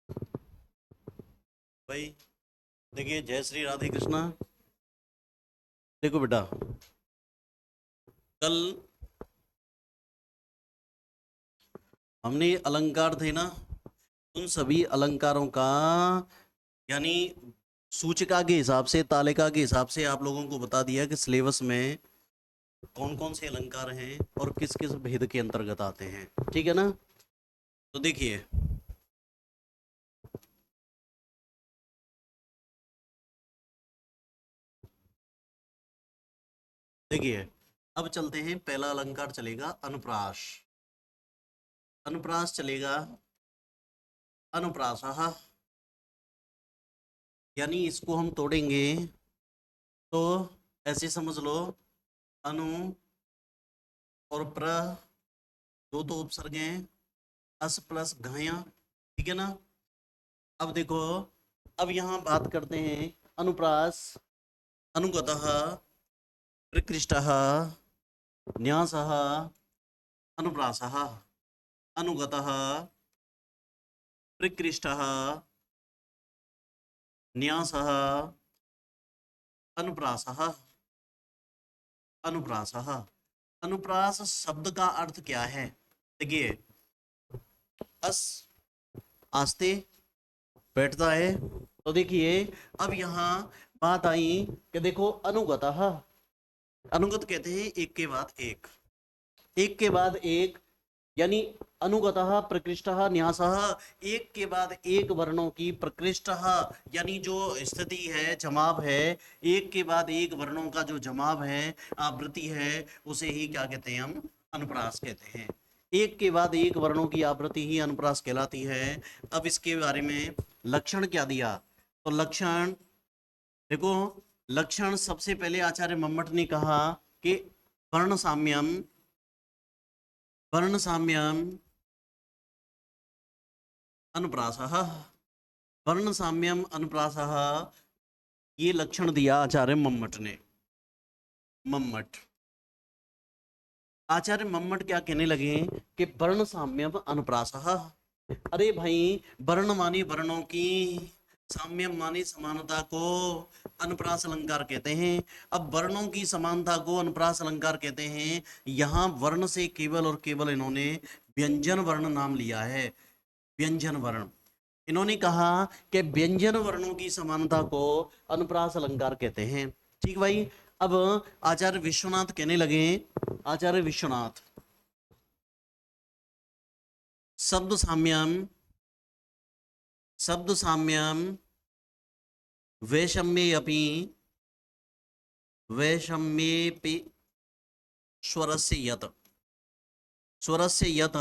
भाई देखिए, जय श्री राधे कृष्णा। देखो बेटा, कल हमने अलंकार थे ना, उन सभी अलंकारों का यानी सूचिका के हिसाब से, तालिका के हिसाब से आप लोगों को बता दिया कि सिलेबस में कौन कौन से अलंकार हैं और किस किस भेद के अंतर्गत आते हैं। ठीक है ना? तो देखिए, देखिए अब चलते हैं। पहला अलंकार चलेगा अनुप्रास। अनुप्रास चलेगा अनुप्रास, यानी इसको हम तोड़ेंगे तो ऐसे समझ लो, अनु और प्र, दो तो उपसर्ग हैं, अस प्लस घाया। ठीक है ना? अब देखो, अब यहाँ बात करते हैं अनुप्रास। अनुगतः, प्रकृष्टः, न्यासः, अनुप्रासः। अनुगतः, प्रकृष्टः, न्यासः, अनुप्रासः। अनुप्रासः। अनुप्रास शब्द का अर्थ क्या है? देखिए, अस आस्ते बैठता है। तो देखिए, अब यहाँ बात आई कि देखो, अनुगतः, अनुगत कहते हैं एक के बाद एक, एक के बाद एक, यानी अनुगतः, प्रकृष्टः, न्यासः, एक के बाद एक वर्णों की प्रकृष्टः, यानी जो स्थिति है, जमाव है, एक के बाद एक वर्णों का जो जमाव है, आवृत्ति है, उसे ही क्या कहते हैं? हम अनुप्रास कहते हैं। एक के बाद एक वर्णों की आवृत्ति ही अनुप्रास कहलाती है। अब इसके बारे में लक्षण क्या दिया? तो लक्षण देखो, लक्षण सबसे पहले आचार्य मम्मट ने कहा कि वर्ण साम्यम, वर्ण साम्यम अनुप्रासः, वर्ण साम्यम अनुप्रासः, ये लक्षण दिया आचार्य मम्मट ने। मम्मट, आचार्य मम्मट क्या कहने लगे कि वर्ण साम्यम अनुप्रासः। अरे भाई, वर्ण माने वर्णों की, साम्यम माने समानता को अनुप्रास अलंकार कहते हैं। अब वर्णों की समानता को अनुप्रास अलंकार कहते हैं। यहाँ वर्ण से केवल और केवल इन्होंने व्यंजन वर्ण नाम लिया है। व्यंजन वर्ण, इन्होंने कहा कि व्यंजन वर्णों की समानता को अनुप्रास अलंकार कहते हैं। ठीक भाई। अब आचार्य विश्वनाथ कहने लगे, आचार्य विश्वनाथ, शब्द साम्यम, शब्द साम्यम वैषम्ये अपि, वैषम्येपि स्वरस्य यत, स्वरस्य यत।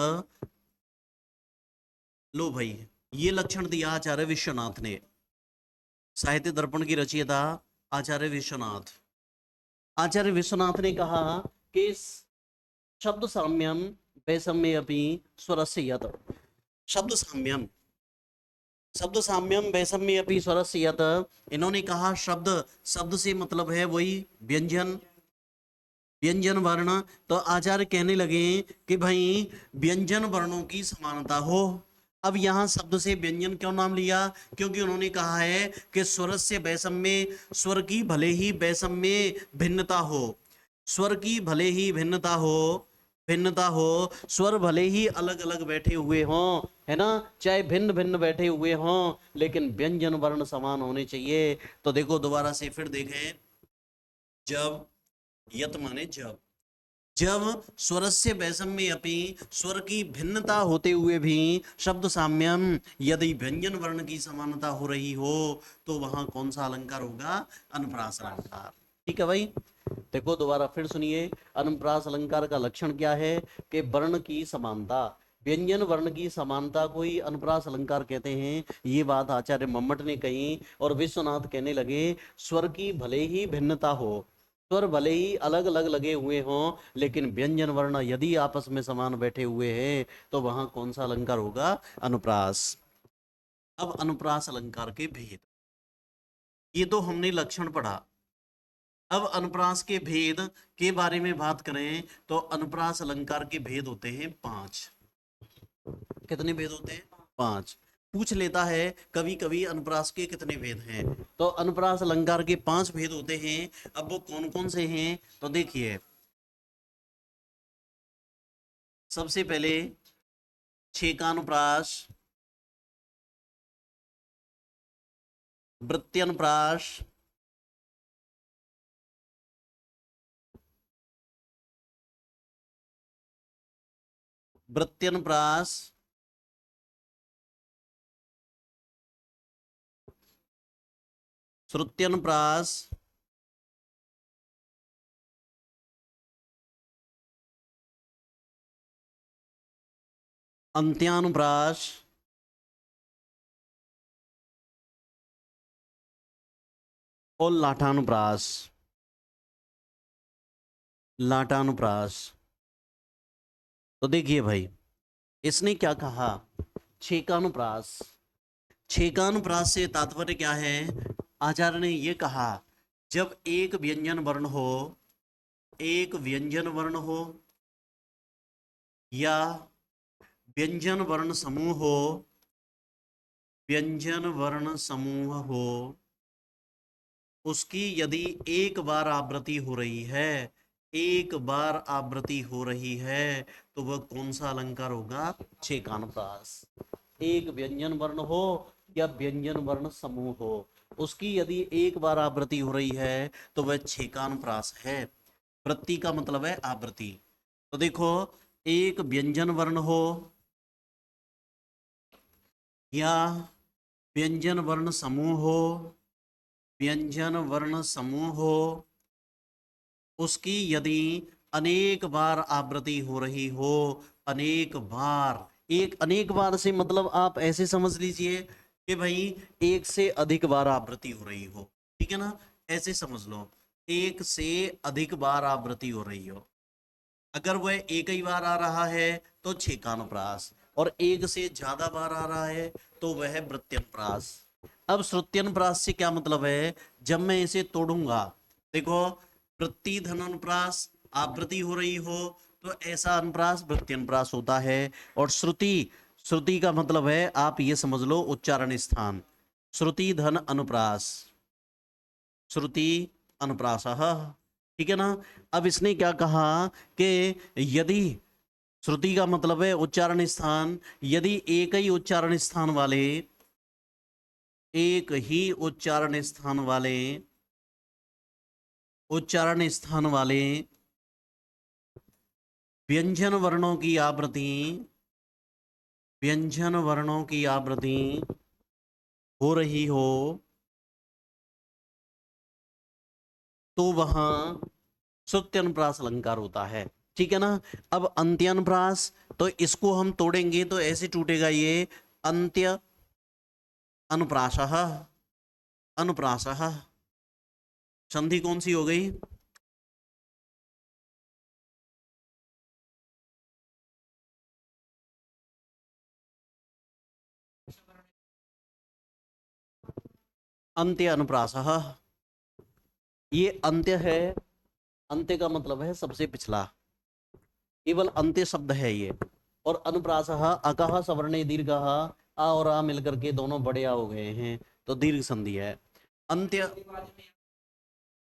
लो भाई, ये लक्षण दिया आचार्य विश्वनाथ ने। साहित्य दर्पण की रचयिता आचार्य विश्वनाथ। आचार्य विश्वनाथ ने कहा कि शब्द साम्यम वैषम्ये अपि स्वरस्य यत। शब्द साम्यम, शब्द साम्यम वैषम्ये अपि स्वरस्य यत, इन्होंने कहा शब्द, शब्द से मतलब है वही व्यंजन, व्यंजन वर्ण। तो आचार्य कहने लगे कि भाई व्यंजन वर्णों की समानता हो। अब यहां शब्द से व्यंजन क्यों नाम लिया? क्योंकि उन्होंने कहा है कि स्वर से वैषम्य, स्वर की भले ही वैषम्य भिन्नता हो, स्वर की भले ही भिन्नता हो, भिन्नता हो, स्वर भले ही अलग अलग बैठे हुए हों, है ना, चाहे भिन्न भिन्न बैठे हुए हों, लेकिन व्यंजन वर्ण समान होने चाहिए। तो देखो, दोबारा से फिर देखें। जब, यत माने जब, जब स्वरस्य वैषम्ये अपि, स्वर की भिन्नता होते हुए भी शब्द साम्यम, यदि व्यंजन वर्ण की समानता हो रही हो, तो वहां कौन सा अलंकार होगा? अनुप्रास अलंकार। ठीक है भाई। देखो, दोबारा फिर सुनिए। अनुप्रास अलंकार का लक्षण क्या है? कि वर्ण की समानता, व्यंजन वर्ण की समानता को ही अनुप्रास अलंकार कहते हैं। ये बात आचार्य मम्मट ने कही। और विश्वनाथ कहने लगे, स्वर की भले ही भिन्नता हो, स्वर भले ही अलग अलग लगे हुए हों, लेकिन व्यंजन वर्ण यदि आपस में समान बैठे हुए हैं, तो वहां कौन सा अलंकार होगा? अनुप्रास। अब अनुप्रास अलंकार के भेद, ये तो हमने लक्षण पढ़ा। अब अनुप्रास के भेद के बारे में बात करें तो अनुप्रास अलंकार के भेद होते हैं 5। कितने भेद होते हैं? 5। पूछ लेता है कभी कभी अनुप्रास के कितने भेद हैं। तो अनुप्रास अलंकार के 5 भेद होते हैं। अब वो कौन कौन से हैं तो देखिए, सबसे पहले छेकानुप्रास, वृत्त्यनुप्रास, वृत्त्यनुप्रास, श्रुत्यनुप्रास, अंत्यानुप्रास और लाटानुप्रास। लाटानुप्रास। तो देखिए भाई, इसने क्या कहा, छेकानुप्रास। छेकानुप्रास से तात्पर्य क्या है, आचार्य ने ये कहा जब एक व्यंजन वर्ण हो, एक व्यंजन वर्ण हो या व्यंजन वर्ण समूह हो, व्यंजन वर्ण समूह हो, उसकी यदि एक बार आवृत्ति हो रही है, एक बार आवृत्ति हो रही है, तो वह कौन सा अलंकार होगा, छेकानुप्रास। एक व्यंजन वर्ण हो या व्यंजन वर्ण समूह हो, उसकी यदि एक बार आवृत्ति हो रही है तो वह छेकानुप्रास है। वृत्ति का मतलब है आवृत्ति। तो देखो, एक व्यंजन वर्ण हो या व्यंजन वर्ण समूह हो, व्यंजन वर्ण समूह हो, उसकी यदि अनेक बार आवृत्ति हो रही हो, अनेक बार, एक अनेक बार से मतलब आप ऐसे समझ लीजिए कि भाई एक से अधिक बार आवृत्ति हो रही हो, ठीक है ना, ऐसे समझ लो, एक से अधिक बार आवृत्ति हो रही हो। अगर वह एक ही बार आ रहा है तो छेकानुप्रास, और एक से ज्यादा बार आ रहा है तो वह वृत्त्यनुप्रास। अब श्रुत्यनुप्रास से क्या मतलब है, जब मैं इसे तोड़ूंगा, देखो, वृत्ति धन अनुप्रास, आवृत्ति हो रही हो तो ऐसा अनुप्रास वृत्त्यनुप्रास होता है। और श्रुति, श्रुति का मतलब है आप ये समझ लो उच्चारण स्थान, श्रुति धन अनुप्रास, श्रुति अनुप्रासः, ठीक है ना। अब इसने क्या कहा कि यदि, श्रुति का मतलब है उच्चारण स्थान, यदि एक ही उच्चारण स्थान वाले, एक ही उच्चारण स्थान वाले, उच्चारण स्थान वाले व्यंजन वर्णों की आवृत्ति, व्यंजन वर्णों की आवृत्ति हो रही हो, तो वहां श्रुत्यनुप्रास अलंकार होता है, ठीक है ना। अब अंत्यानुप्रास, तो इसको हम तोड़ेंगे तो ऐसे टूटेगा ये, अंत्य अनुप्रासः, अनुप्रासः, संधि कौन सी हो गई, अंत्य अनुप्रासः, ये अंत्य है, अंत्य का मतलब है सबसे पिछला, केवल अंत्य शब्द है ये। और अनुप्रासः, अकः सवर्णे दीर्घः, आ और आ मिलकर के दोनों बड़े आ हो गए हैं, तो दीर्घ संधि है। अंत्य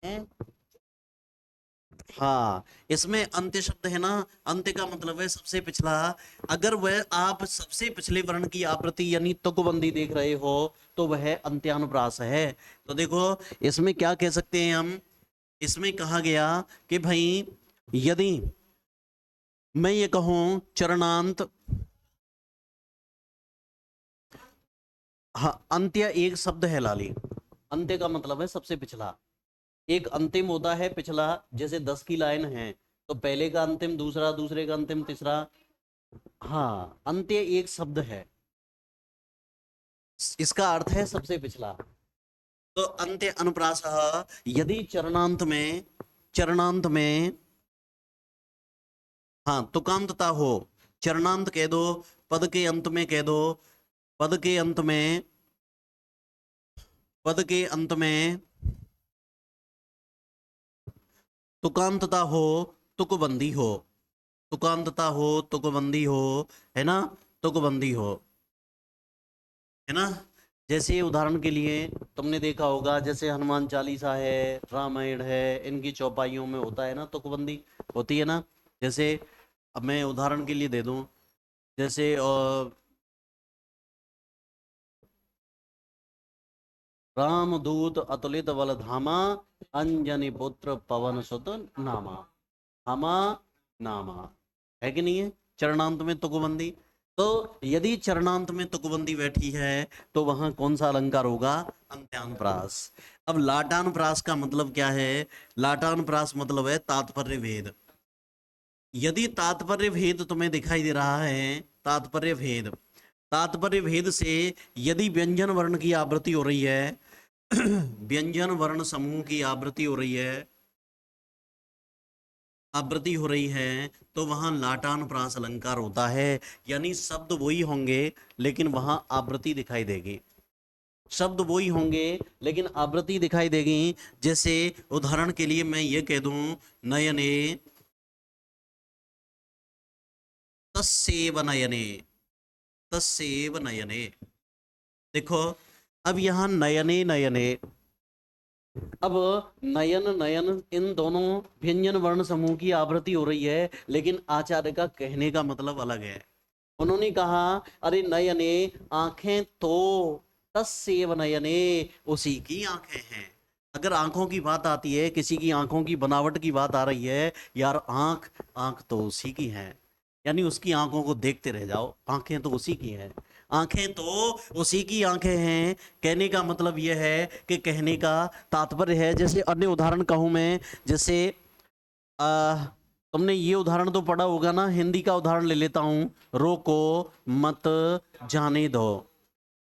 है? हाँ, इसमें अंत्य शब्द है ना, अंत्य का मतलब है सबसे पिछला। अगर वह आप सबसे पिछले वर्ण की आवृत्ति यानी तुकबंदी देख रहे हो तो वह अंत्यानुप्रास है। तो देखो, इसमें क्या कह सकते हैं हम, इसमें कहा गया कि भाई यदि मैं ये कहूं चरणांत, हाँ, अंत्य एक शब्द है लाली, अंत्य का मतलब है सबसे पिछला, एक अंतिम होता है पिछला, जैसे 10 की लाइन है तो पहले का अंतिम, दूसरा, दूसरे का अंतिम, तीसरा। हाँ, अंत्य एक शब्द है, इसका अर्थ है सबसे पिछला। तो अंत्य अनुप्रास, यदि चरणांत में, चरणांत में, हाँ, तुकांतता हो, चरणांत कह दो, पद के अंत में कह दो, पद के अंत में, पद के अंत में तुकांतता हो, तुकबंदी हो, तुकांतता हो, तुकबंदी हो, है ना, तुकबंदी हो, है ना। जैसे उदाहरण के लिए तुमने देखा होगा, जैसे हनुमान चालीसा है, रामायण है, इनकी चौपाइयों में होता है ना तुकबंदी, होती है ना। जैसे अब मैं उदाहरण के लिए दे दूं, जैसे रामदूत अतुलित बल धामा, अंजनी पुत्र पवन सुत नामा। धामा, नामा, है कि नहीं है चरणांत में तुकबंदी। तो यदि चरणांत में तुकबंदी बैठी है तो वहां कौन सा अलंकार होगा? अंत्यान प्रास। अब लाटान प्रास का मतलब क्या है? लाटान प्रास मतलब है तात्पर्य भेद। यदि तात्पर्य भेद तुम्हें दिखाई दे रहा है, तात्पर्य भेद, तात्पर्य भेद से यदि व्यंजन वर्ण की आवृत्ति हो रही है, व्यंजन वर्ण समूह की आवृत्ति हो रही है, आवृत्ति हो रही है, तो वहां लाटान प्रास अलंकार होता है। यानी शब्द वही होंगे लेकिन वहां आवृत्ति दिखाई देगी। शब्द वही होंगे लेकिन आवृत्ति दिखाई देगी। जैसे उदाहरण के लिए मैं ये कह दूं, नयने तस्सेव नयने, तस्सेव नयने। देखो, अब यहां नयने नयने, अब नयन नयन इन दोनों व्यंजन वर्ण समूह की आवृत्ति हो रही है, लेकिन आचार्य का कहने का मतलब अलग है। उन्होंने कहा, अरे नयने आंखें तो, तस्सेव नयने उसी की आंखें हैं। अगर आंखों की बात आती है, किसी की आंखों की बनावट की बात आ रही है, यार आंख, आंख तो उसी की है। यानी उसकी आंखों को देखते रह जाओ, आंखें तो उसी की हैं। आंखें तो उसी की आंखें हैं। कहने का मतलब यह है कि कहने का तात्पर्य है। जैसे अन्य उदाहरण कहूं मैं, जैसे आ, तुमने ये उदाहरण तो पढ़ा होगा ना, हिंदी का उदाहरण ले लेता हूं, रोको मत जाने दो,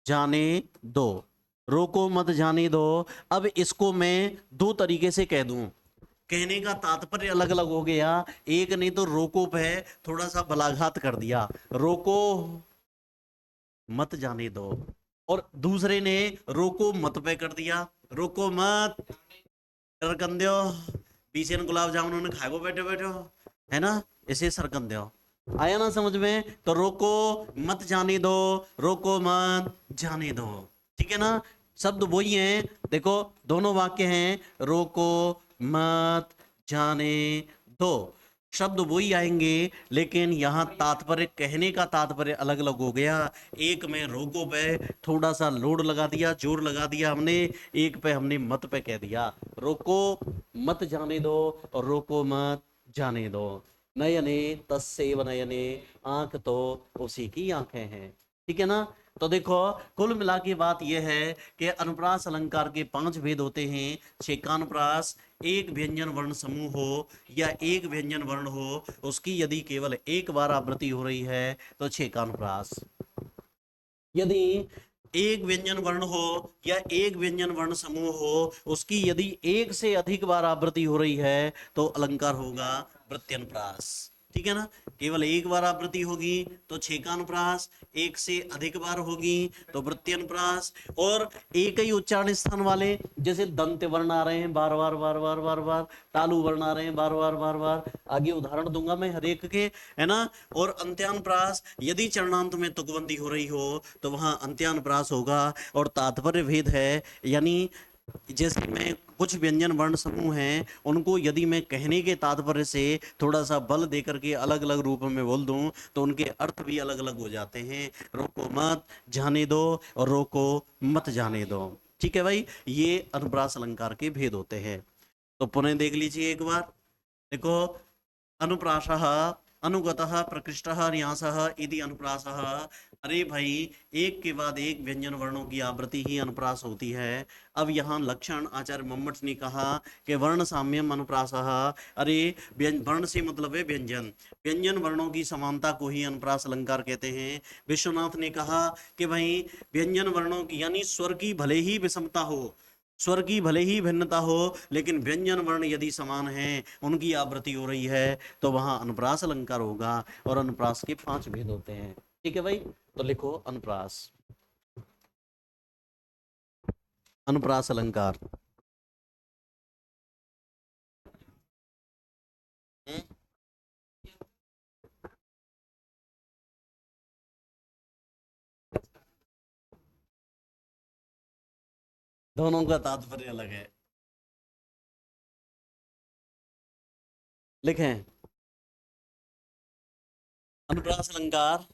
जाने दो, रोको मत जाने दो। अब इसको मैं दो तरीके से कह दूं, कहने का तात्पर्य अलग अलग हो गया। एक ने तो रोको पे थोड़ा सा बलाघात कर दिया, रोको मत जाने दो, और दूसरे ने रोको मत पे कर दिया, रोको मत सरकंद्यो, पीछे ने गुलाब जामुन उन्होंने खाए वो बैठे बैठे हो, है ना, इसे सरकंद्यो। आया ना समझ में? तो रोको मत जाने दो, रोको मत जाने दो, ठीक है ना। शब्द वही है, देखो दोनों वाक्य हैं, रोको मत जाने दो, शब्द वही आएंगे, लेकिन यहाँ तात्पर्य, कहने का तात्पर्य अलग अलग हो गया। एक में रोको पे थोड़ा सा लोड लगा दिया, जोर लगा दिया हमने, एक पे हमने मत पे कह दिया, रोको मत जाने दो और रोको मत जाने दो। नयने तस्सेव नयने, आंख तो उसी की आंखें हैं, ठीक है ना। तो देखो, कुल मिला के बात यह है कि अनुप्रास अलंकार के 5 भेद होते हैं। छेकानुप्रास, एक व्यंजन वर्ण समूह हो या एक व्यंजन वर्ण हो, उसकी यदि केवल एक बार आवृत्ति हो रही है तो छेकानुप्रास। यदि एक व्यंजन वर्ण हो या एक व्यंजन वर्ण समूह हो, उसकी यदि एक से अधिक बार आवृत्ति हो रही है तो अलंकार होगा प्रत्यनुप्रास, ठीक है ना। केवल एक बार आवृत्ति होगी तो छेकानुप्रास, एक से अधिक बार होगी तो प्रत्यनुप्रास। और एक ही उच्चारण स्थान वाले, जैसे दंत वर्ण आ रहे हैं बार बार बार बार बार बार, तालु वर्ण आ रहे हैं बार बार बार बार, आगे उदाहरण दूंगा मैं हर एक के, है ना। और अंत्यानुप्रास, यदि चरणांत में तुकबंदी हो रही हो तो वहां अंत्यानुप्रास होगा। और तात्पर्य भेद है, यानी जैसे मैं कुछ व्यंजन वर्ण समूह हैं, उनको यदि मैं कहने के तात्पर्य से थोड़ा सा बल दे करके अलग अलग रूप में बोल दूं तो उनके अर्थ भी अलग अलग हो जाते हैं। रोको मत जाने दो और रोको मत जाने दो, ठीक है भाई। ये अनुप्रास अलंकार के भेद होते हैं। तो पुनः देख लीजिए एक बार, देखो, अनुप्रासः अनुगतः प्रकृष्टः न्यासः इति अनुप्रासः। अरे भाई, एक के बाद एक व्यंजन वर्णों की आवृत्ति ही अनुप्रास होती है। अब यहाँ लक्षण आचार्य मम्मट ने कहा कि वर्ण साम्यम अनुप्रासः। अरे वर्ण से मतलब है व्यंजन, व्यंजन वर्णों की समानता को ही अनुप्रास अलंकार कहते हैं। विश्वनाथ ने कहा कि भाई व्यंजन वर्णों की, यानी स्वर की भले ही विषमता हो, स्वर की भले ही भिन्नता हो, लेकिन व्यंजन वर्ण यदि समान हैं, उनकी आवृत्ति हो रही है, तो वहां अनुप्रास अलंकार होगा। और अनुप्रास के 5 भेद होते हैं, ठीक है भाई। तो लिखो अनुप्रास, अनुप्रास अलंकार। दोनों का तात्पर्य अलग है। लिखें अनुप्रास अलंकार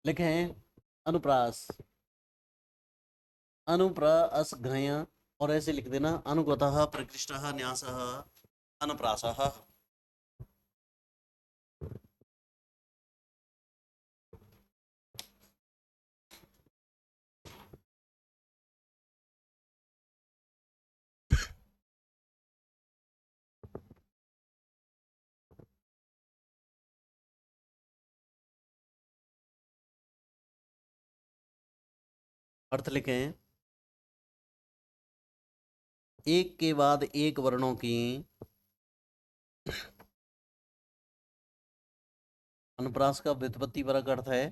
लिखें अनुप्रास अनुप्रास घय और ऐसे लिख देना अनुगतः प्रकृष्टः न्यासः अनुप्रासः। अर्थ लिखें एक के बाद एक वर्णों की अनुप्रास का व्युत्पत्ति परक अर्थ है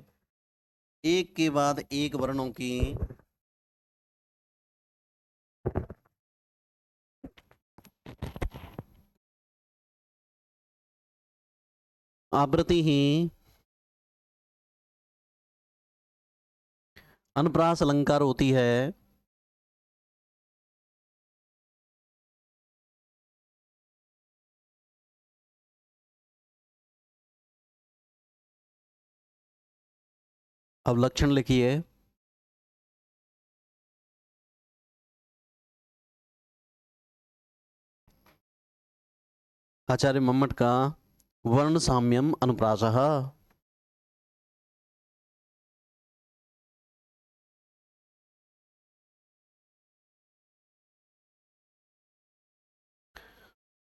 एक के बाद एक वर्णों की आवृत्ति ही अनुप्रास अलंकार होती है। अब लक्षण लिखिए आचार्य मम्मट का वर्ण साम्यम अनुप्रासः।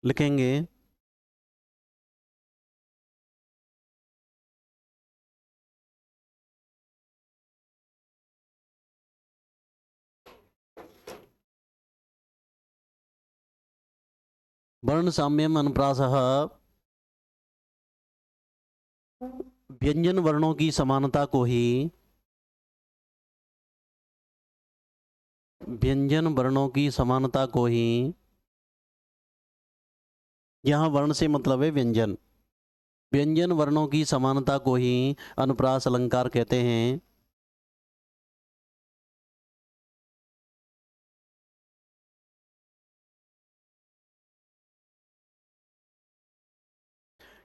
लिखेंगे वर्ण साम्यम अनुप्रासः व्यंजन वर्णों की समानता को ही व्यंजन वर्णों की समानता को ही यहाँ वर्ण से मतलब है व्यंजन व्यंजन वर्णों की समानता को ही अनुप्रास अलंकार कहते हैं।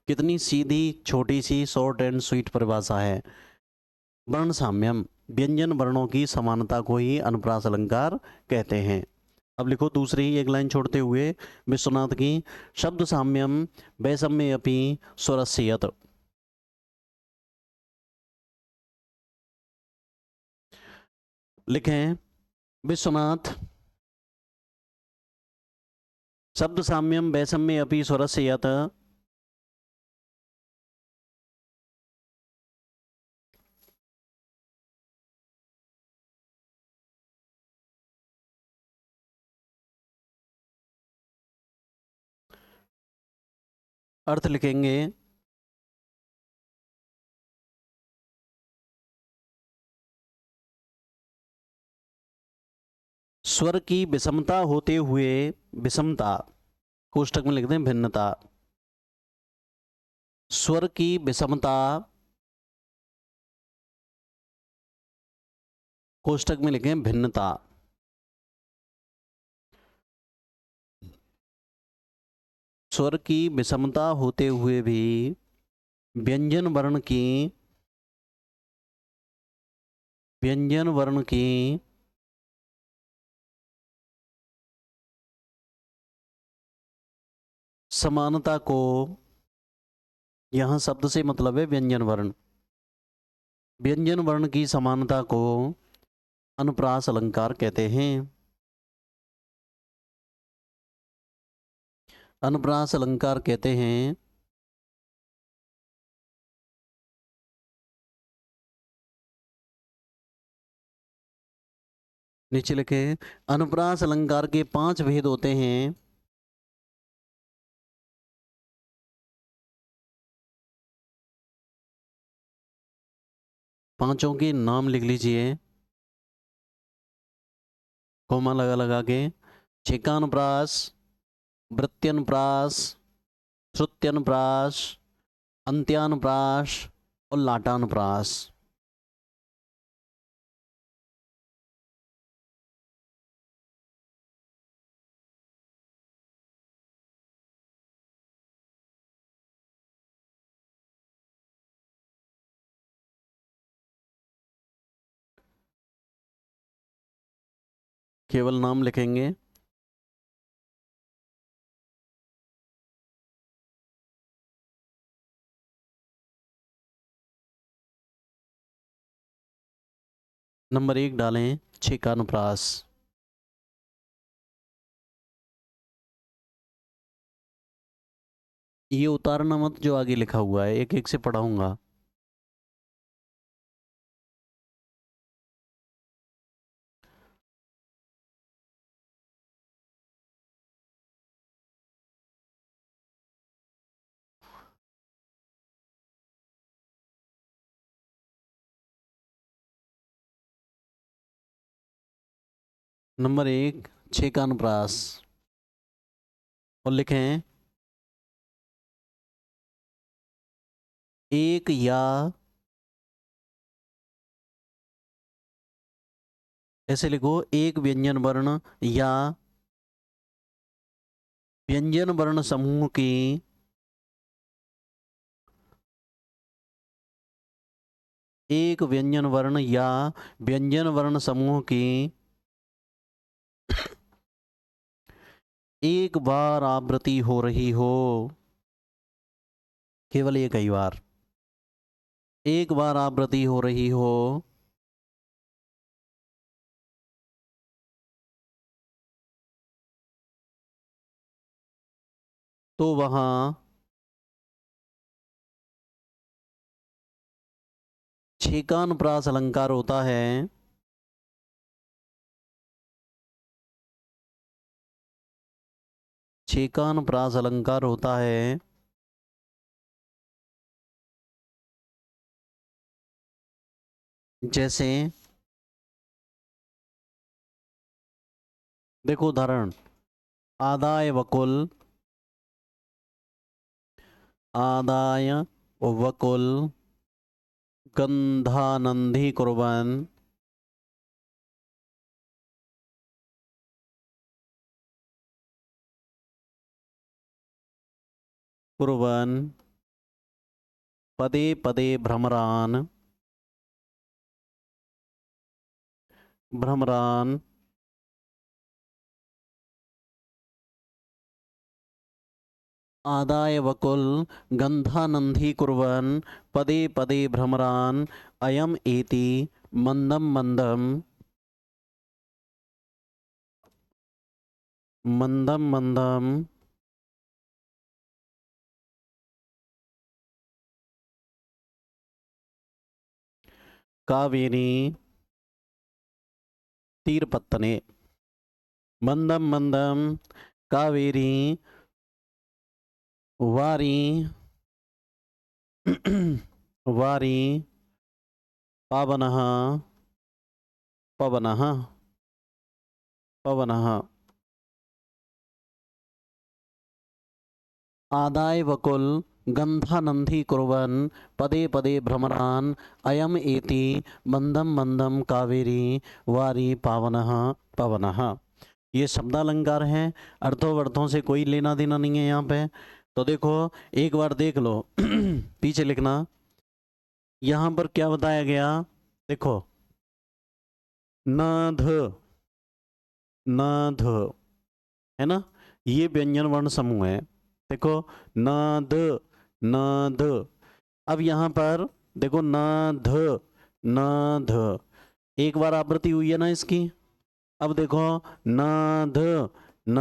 कितनी सीधी छोटी सी शॉर्ट एंड स्वीट परिभाषा है। वर्ण साम्यम व्यंजन वर्णों की समानता को ही अनुप्रास अलंकार कहते हैं। अब लिखो दूसरी ही एक लाइन छोड़ते हुए विश्वनाथ की शब्द साम्यम वैषम्य अपि स्वरस्य यत्। लिखें विश्वनाथ शब्द साम्यम वैषम्य अपि स्वरस्य यत् अर्थ लिखेंगे स्वर की विषमता होते हुए विषमता कोष्टक में लिख दें भिन्नता स्वर की विषमता कोष्टक में लिखें भिन्नता स्वर की विषमता होते हुए भी व्यंजन वर्ण की समानता को यहां शब्द से मतलब है व्यंजन वर्ण की समानता को अनुप्रास अलंकार कहते हैं। अनुप्रास अलंकार कहते हैं नीचे लिखे अनुप्रास अलंकार के 5 भेद होते हैं। पांचों के नाम लिख लीजिए कोमा लगा लगा के छेकानुप्रास वृत्त्यनुप्रास श्रुत्यनुप्रास अंत्यानुप्रास और लाटानुप्रास। केवल नाम लिखेंगे। नंबर 1 डालें छेकानुप्रास। ये उतारना मत जो आगे लिखा हुआ है, एक एक से पढ़ाऊंगा। नंबर 1 छेकानुप्रास और लिखें एक या ऐसे लिखो, एक व्यंजन वर्ण या व्यंजन वर्ण समूह की एक व्यंजन वर्ण या व्यंजन वर्ण समूह की एक बार आवृत्ति हो रही हो, केवल एक ही बार, एक बार आवृत्ति हो रही हो तो वहां छेकानुप्रास अलंकार होता है। छेकानुप्रास अलंकार होता है जैसे, देखो उदाहरण, आदाय वकुल, आदाय वकुल गंधानंदी कुर्वन्, कुर्वन् पदे पदे भ्रमरान्, भ्रमरान् आदाय वकुल गंधानंदी कुर्वन् पदे पदे भ्रमरान् अयम एति मंदम मंदम मंदम मंदम कावेरी तीरपत्तने। मंदम मंदम कावेरी वारी वारी पावनः पवनः पवनः। आदाय वकुल गंधानंदी कुर्वन् पदे पदे भ्रमरान् अयम एति मंदम मंदम कावेरी वारी पावनः पवनः। ये शब्दालंकार हैं, अर्थों वर्थों से कोई लेना देना नहीं है यहाँ पे। तो देखो एक बार देख लो पीछे लिखना, यहाँ पर क्या बताया गया, देखो न ध, न ध है ना, ये व्यंजन वर्ण समूह है। देखो न ध, न ध। अब यहाँ पर देखो न ध, न ध, एक बार आवृत्ति हुई है ना इसकी। अब देखो न ध, न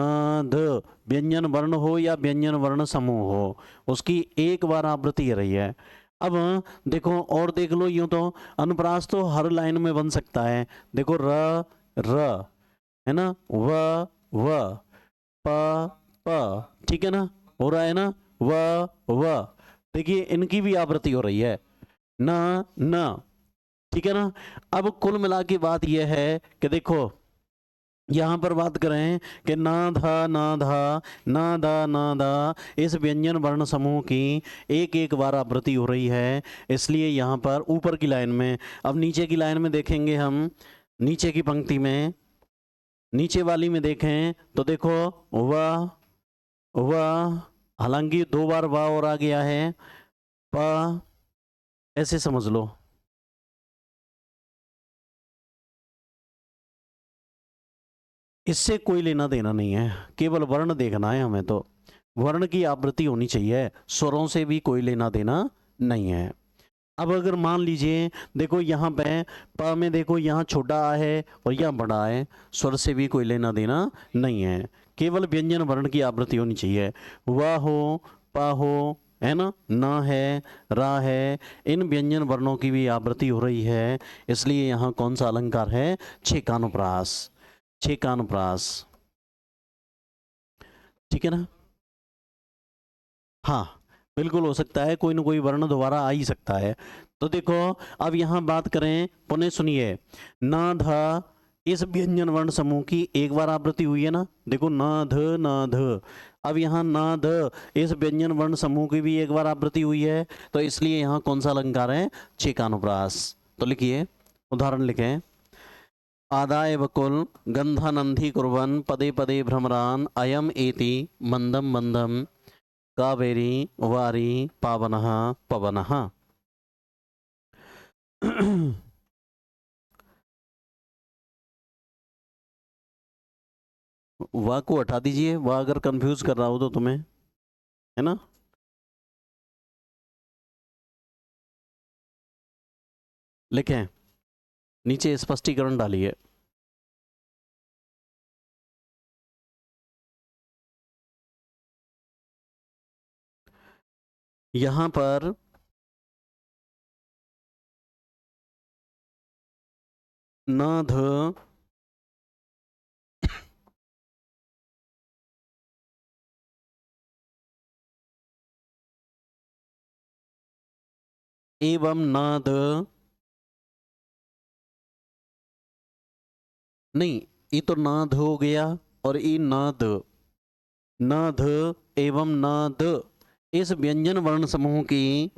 ध, व्यंजन वर्ण हो या व्यंजन वर्ण समूह हो, उसकी एक बार आवृत्ति रही है। अब देखो और देख लो, यूं तो अनुप्रास तो हर लाइन में बन सकता है। देखो र र है ना, व प प, ठीक है ना, हो रहा है ना, व। देखिए इनकी भी आवृत्ति हो रही है, न, ठीक है ना। अब कुल मिला के बात यह है कि देखो यहाँ पर बात करें कि ना धा ना धा ना दा ना दा, इस व्यंजन वर्ण समूह की एक एक बार आवृत्ति हो रही है, इसलिए यहाँ पर ऊपर की लाइन में। अब नीचे की लाइन में देखेंगे हम, नीचे की पंक्ति में, नीचे वाली में देखें तो देखो वाह वाह, हालांकि 2 बार वाह और आ गया है, पा, ऐसे समझ लो। इससे कोई लेना देना नहीं है, केवल वर्ण देखना है हमें, तो वर्ण की आवृत्ति होनी चाहिए, स्वरों से भी कोई लेना देना नहीं है। अब अगर मान लीजिए, देखो यहाँ पे प में देखो यहाँ छोटा आ है और यहाँ बड़ा है, स्वर से भी कोई लेना देना नहीं है, केवल व्यंजन वर्ण की आवृत्ति होनी चाहिए। वाह हो, पा हो, है ना है, रा है, इन व्यंजन वर्णों की भी आवृत्ति हो रही है, इसलिए यहाँ कौन सा अलंकार है? छेकानुप्रास, छेकानुप्रास, ठीक है ना। हाँ, बिल्कुल हो सकता है, कोई ना कोई वर्ण दोबारा आ ही सकता है। तो देखो, अब यहाँ बात करें, पुनः सुनिए, ना धा, इस व्यंजन वर्ण समूह की एक बार आवृत्ति हुई है ना, देखो ना ध ना ध। अब यहाँ ना ध, इस व्यंजन वर्ण समूह की भी एक बार आवृत्ति हुई है, तो इसलिए यहाँ कौन सा अलंकार है? छेकानुप्रास। तो लिखिए, उदाहरण लिखें, आदाय वकुल गंधानंधि कुर्वन् पदे पदे भ्रमरान अयम एति मंदम मंदम कावेरी वारी पावनः पवनः। वाह को हटा दीजिए, वाह अगर कंफ्यूज कर रहा हो तो तुम्हें, है ना। लिखें, नीचे स्पष्टीकरण डालिए। यहां पर न ध एवं न द, नहीं, ये तो न ध हो गया, और ये न द, न ध एवं न द, इस व्यंजन वर्ण समूह की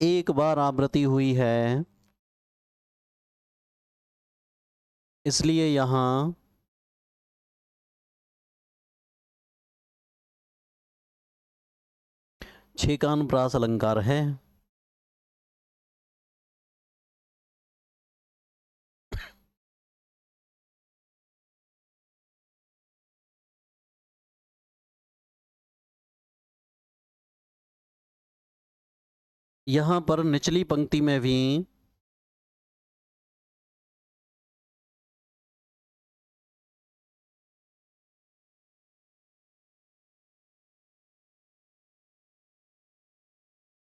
एक बार आवृत्ति हुई है, इसलिए यहां छेकानुप्रास अलंकार है। यहां पर निचली पंक्ति में भी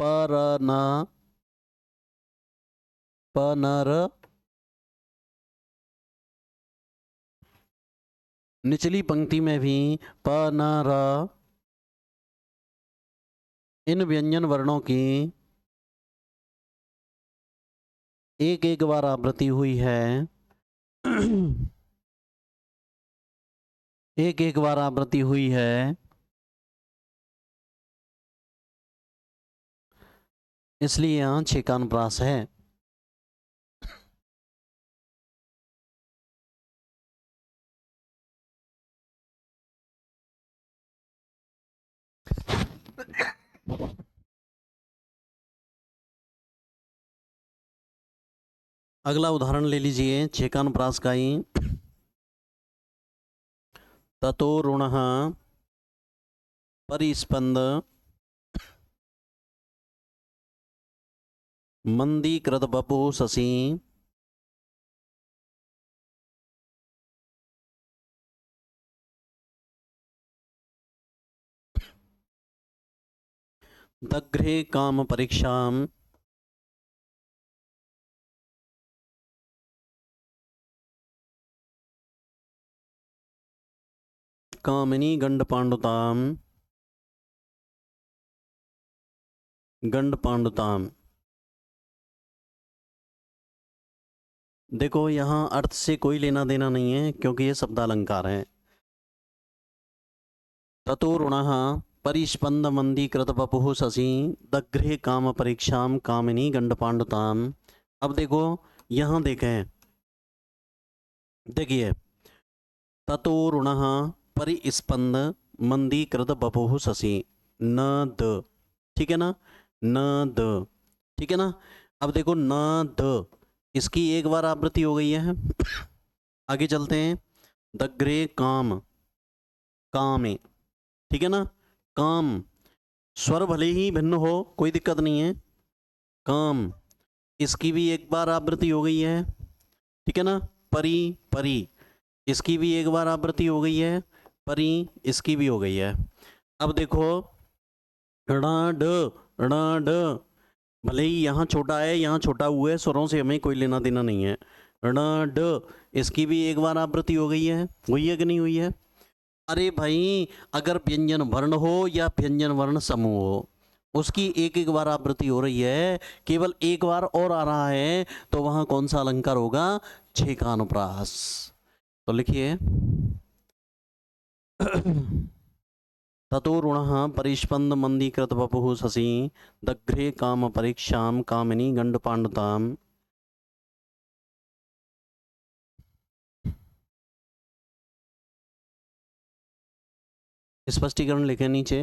पर न, पनर, निचली पंक्ति में भी प न र, इन व्यंजन वर्णों की एक एक बार आवृत्ति हुई है। एक एक बार आवृत्ति हुई है, इसलिए यहां छेकानुप्रास है। अगला उदाहरण ले लीजिए छेकानुप्रास का ही, ततो ऋणः परिस्पंद मंदीकृत बपु शशि दग्रे काम परीक्षाम कामिनी गंड पांडुताम, गंड पांडुताम। देखो यहाँ अर्थ से कोई लेना देना नहीं है क्योंकि ये शब्दालंकार है। ततो ऋणः परिस्पंद मंदीकृत वपुः शशि दग्रे काम परीक्षाम कामिनी गंडपांडुताम। अब देखो यहाँ देखें, देखिए ततो ऋणः परिस्पंद मंदीकृत वपुः शशि न द, ठीक है ना, न द, ठीक है ना। अब देखो न द, इसकी एक बार आवृत्ति हो गई है। आगे चलते हैं, दग्रे काम, कामे, ठीक है ना, काम, स्वर भले ही भिन्न हो कोई दिक्कत नहीं है, काम, इसकी भी एक बार आवृत्ति हो गई है, ठीक है ना। परी, परी, इसकी भी एक बार आवृत्ति हो गई है, परी, इसकी भी हो गई है। अब देखो ण ड, भले ही यहाँ छोटा है यहाँ छोटा हुआ है, स्वरों से हमें कोई लेना देना नहीं है। ण ड, इसकी भी एक बार आवृत्ति हो गई है कि नहीं हुई है? अरे भाई अगर व्यंजन वर्ण हो या व्यंजन वर्ण समूह हो, उसकी एक एक बार आवृत्ति हो रही है, केवल एक बार और आ रहा है, तो वहां कौन सा अलंकार होगा? छेकानुप्रास। तो लिखिए ततो ऋणः परिस्पंद मंदीकृत वपुः शशि दग्रे काम परीक्षाम कामिनी गंडपांडुताम। स्पष्टीकरण लिखे नीचे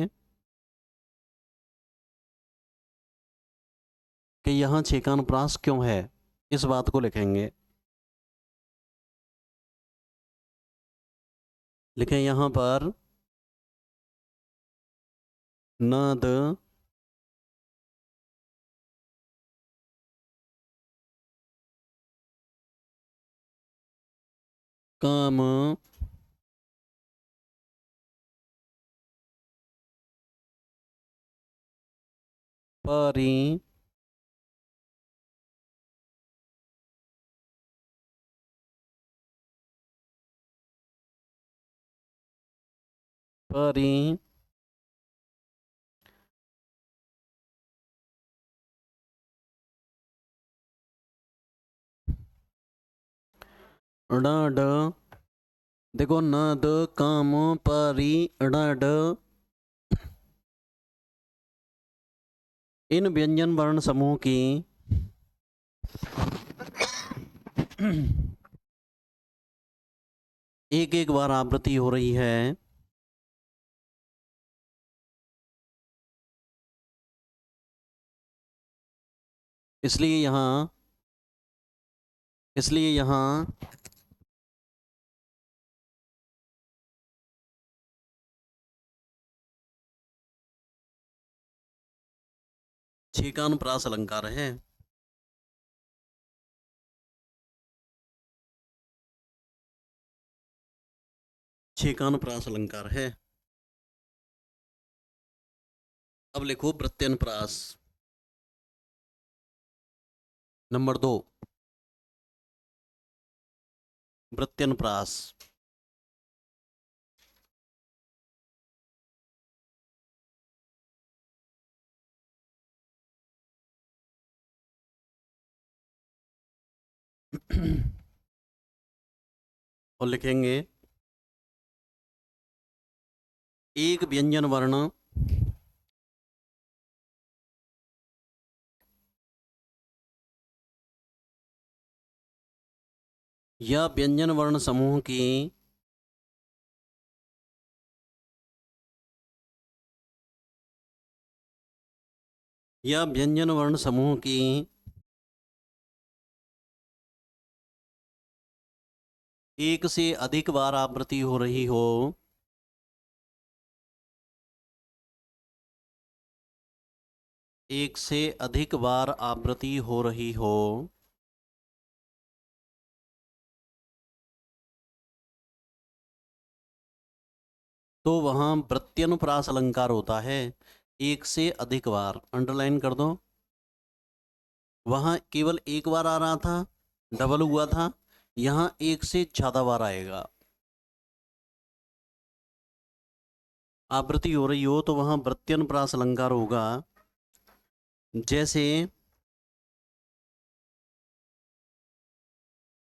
कि यहाँ छेकानुप्रास क्यों है, इस बात को लिखेंगे। लिखें यहाँ पर न द काम परी परी ड, देखो न द काम परी ड, इन व्यंजन वर्ण समूह की एक एक बार आवृत्ति हो रही है, इसलिए यहाँ छेकानुप्रास अलंकार है। छेकानुप्रास अलंकार है। अब लिखो प्रत्यनुप्रास नंबर 2, प्रत्यनुप्रास। और लिखेंगे एक व्यंजन वर्ण या व्यंजन वर्ण समूह की एक से अधिक बार आवृत्ति हो रही हो, एक से अधिक बार आवृत्ति हो रही हो, तो वहां प्रत्यनुप्रास अलंकार होता है। एक से अधिक बार अंडरलाइन कर दो, वहां केवल एक बार आ रहा था, डबल हुआ था, यहां एक से ज्यादा बार आएगा। आवृत्ति हो रही हो तो वहां प्रत्यनुप्रास अलंकार होगा। जैसे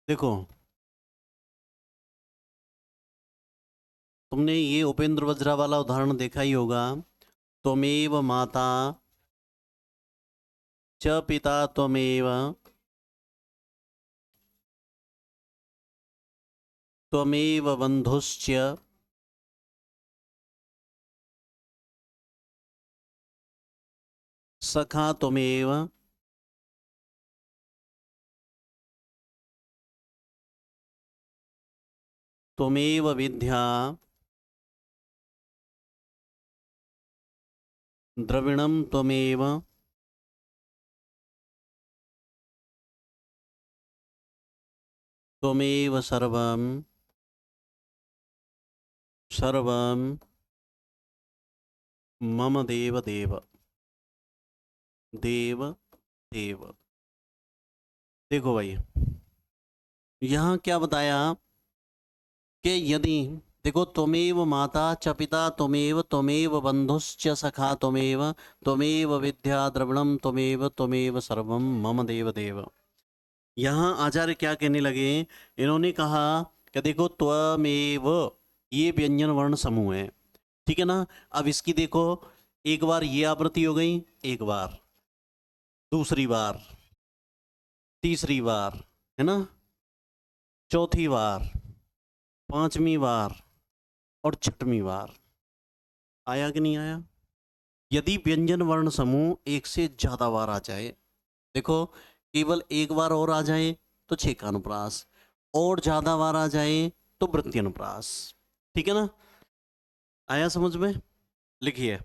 देखो, तुमने ये उपेंद्र वज्रा वाला उदाहरण देखा ही होगा। त्वमेव माता च पिता त्वमेव त्वमेव बंधुश्च सखा त्वमेव त्वमेव विद्या द्रविणं त्वमेव त्वमेव सर्वं सर्वं मम देव देव देव देव। देखो भाई, यहाँ क्या बताया कि यदि, देखो, त्वमेव माता च पिता त्वमेव त्वमेव बंधुश्च सखा त्वमेव त्वमेव विद्या द्रविणं त्वमेव त्वमेव सर्वं मम देव देव। यहाँ आचार्य क्या कहने लगे, इन्होंने कहा कि देखो त्वमेव ये व्यंजन वर्ण समूह है, ठीक है ना। अब इसकी देखो, एक बार ये आवृत्ति हो गई, एक बार, दूसरी बार, तीसरी बार, है ना, चौथी बार, पांचवी बार और छठवीं बार। आया कि नहीं आया? यदि व्यंजन वर्ण समूह एक से ज्यादा बार आ जाए, देखो, केवल एक बार और आ जाए तो छेद का अनुप्रास, और ज्यादा बार आ जाए तो वृत्ति अनुप्रास, ठीक है ना। आया समझ में? लिखिए,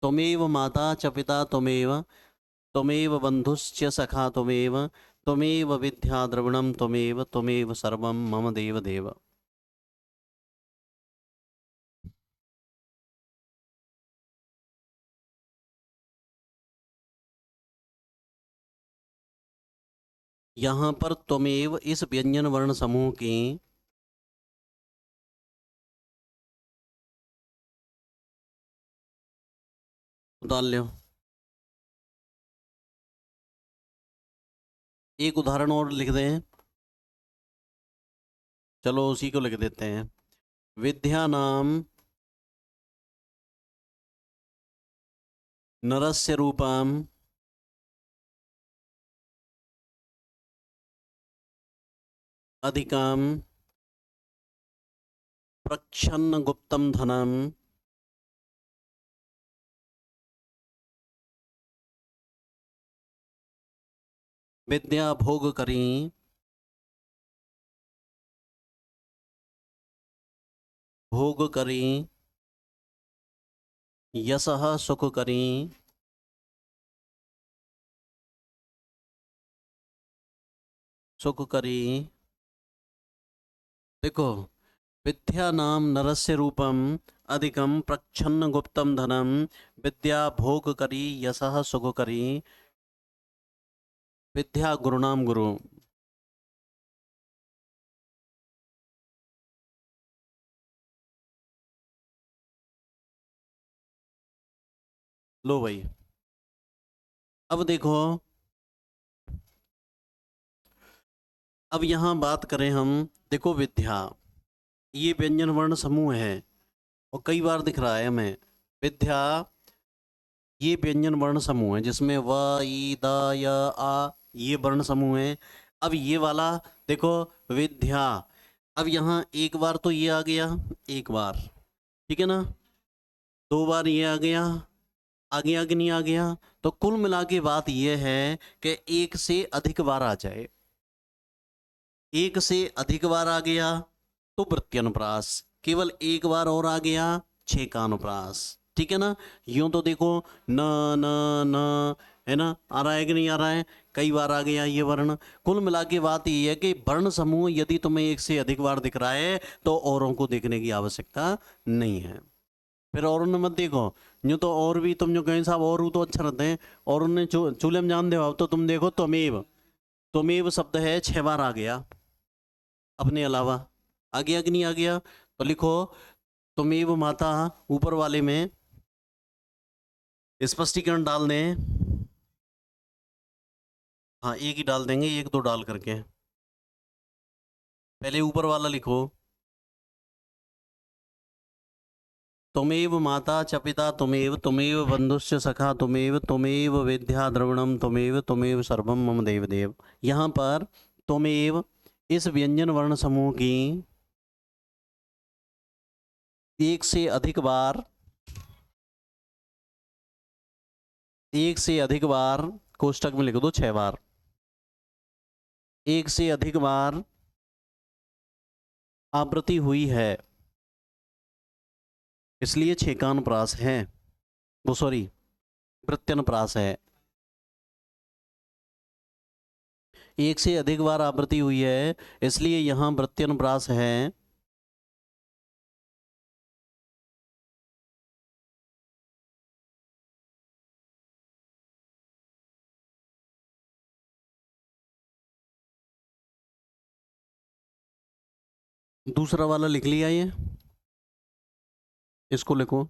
त्वमेव माता च पिता त्वमेव त्वमेव बंधुश्च सखा त्वमेव त्वमेव विद्या द्रविणं त्वमेव त्वमेव सर्वं मम देव देव। यहाँ पर त्वमेव इस व्यंजन वर्ण समूह की उतार लो। एक उदाहरण और लिख दें, चलो उसी को लिख देते हैं। विद्या नाम नरस्य रूपम अधिकम प्रच्छन्न गुप्तम धनम विद्या भोग करी भोग करी यशः सुख करी सुख करी। देखो, विद्या नाम नरस्य रूपम अधिकम प्रच्छन्न गुप्तम धनम विद्या भोग करी यशः सुख करी विद्या गुरुनाम गुरु। लो भाई, अब देखो, अब यहाँ बात करें हम, देखो विद्या ये व्यंजन वर्ण समूह है और कई बार दिख रहा है हमें। विद्या ये व्यंजन वर्ण समूह है जिसमें व ई द य आ ये वर्ण समूह है। अब ये वाला देखो, विद्या, अब यहाँ एक बार तो ये आ गया, एक बार, ठीक है ना, दो बार ये आ गया, आगे आगे नहीं आ गया, तो कुल मिला के बात यह है कि एक से अधिक बार आ जाए, एक से अधिक बार आ गया तो वृत्ति अनुप्रास, केवल एक बार और आ गया छह का अनुप्रास, ठीक है ना। यूं तो देखो, न न न, है ना, आ रहा है कि नहीं आ रहा है, कई बार आ गया ये वर्ण। कुल मिला के बात ये है कि वर्ण समूह यदि तुम्हें एक से अधिक बार दिख रहा है तो औरों को देखने की आवश्यकता नहीं है। फिर और उन्हें मत देखो, यूँ तो और भी तुम जो कहें साहब और तो अच्छा रहते हैं, और उन्हें चूल्हे में जान दो, अब तो तुम देखो त्वमेव, त्वमेव शब्द है 6 बार आ गया अपने अलावा, आ गया कि नहीं आ गया? तो लिखो, त्वमेव माता ऊपर वाले में स्पष्टीकरण डाल दें। हाँ, एक ही डाल देंगे, एक दो डाल करके। पहले ऊपर वाला लिखो, त्वमेव माता च पिता त्वमेव, त्वमेव बंधुश्च सखा त्वमेव, त्वमेव विद्या द्रविणम त्वमेव, त्वमेव सर्वम मम देव देव। यहाँ पर त्वमेव इस व्यंजन वर्ण समूह की एक से अधिक बार, एक से अधिक बार, कोष्टक में लिख दो 6 बार, एक से अधिक बार आवृत्ति हुई है, इसलिए छेकानुप्रास है, वो सॉरी प्रत्यनुप्रास है। एक से अधिक बार आवृत्ति हुई है इसलिए यहां प्रत्यनुप्रास है। दूसरा वाला लिख लिया ये, इसको लिखो।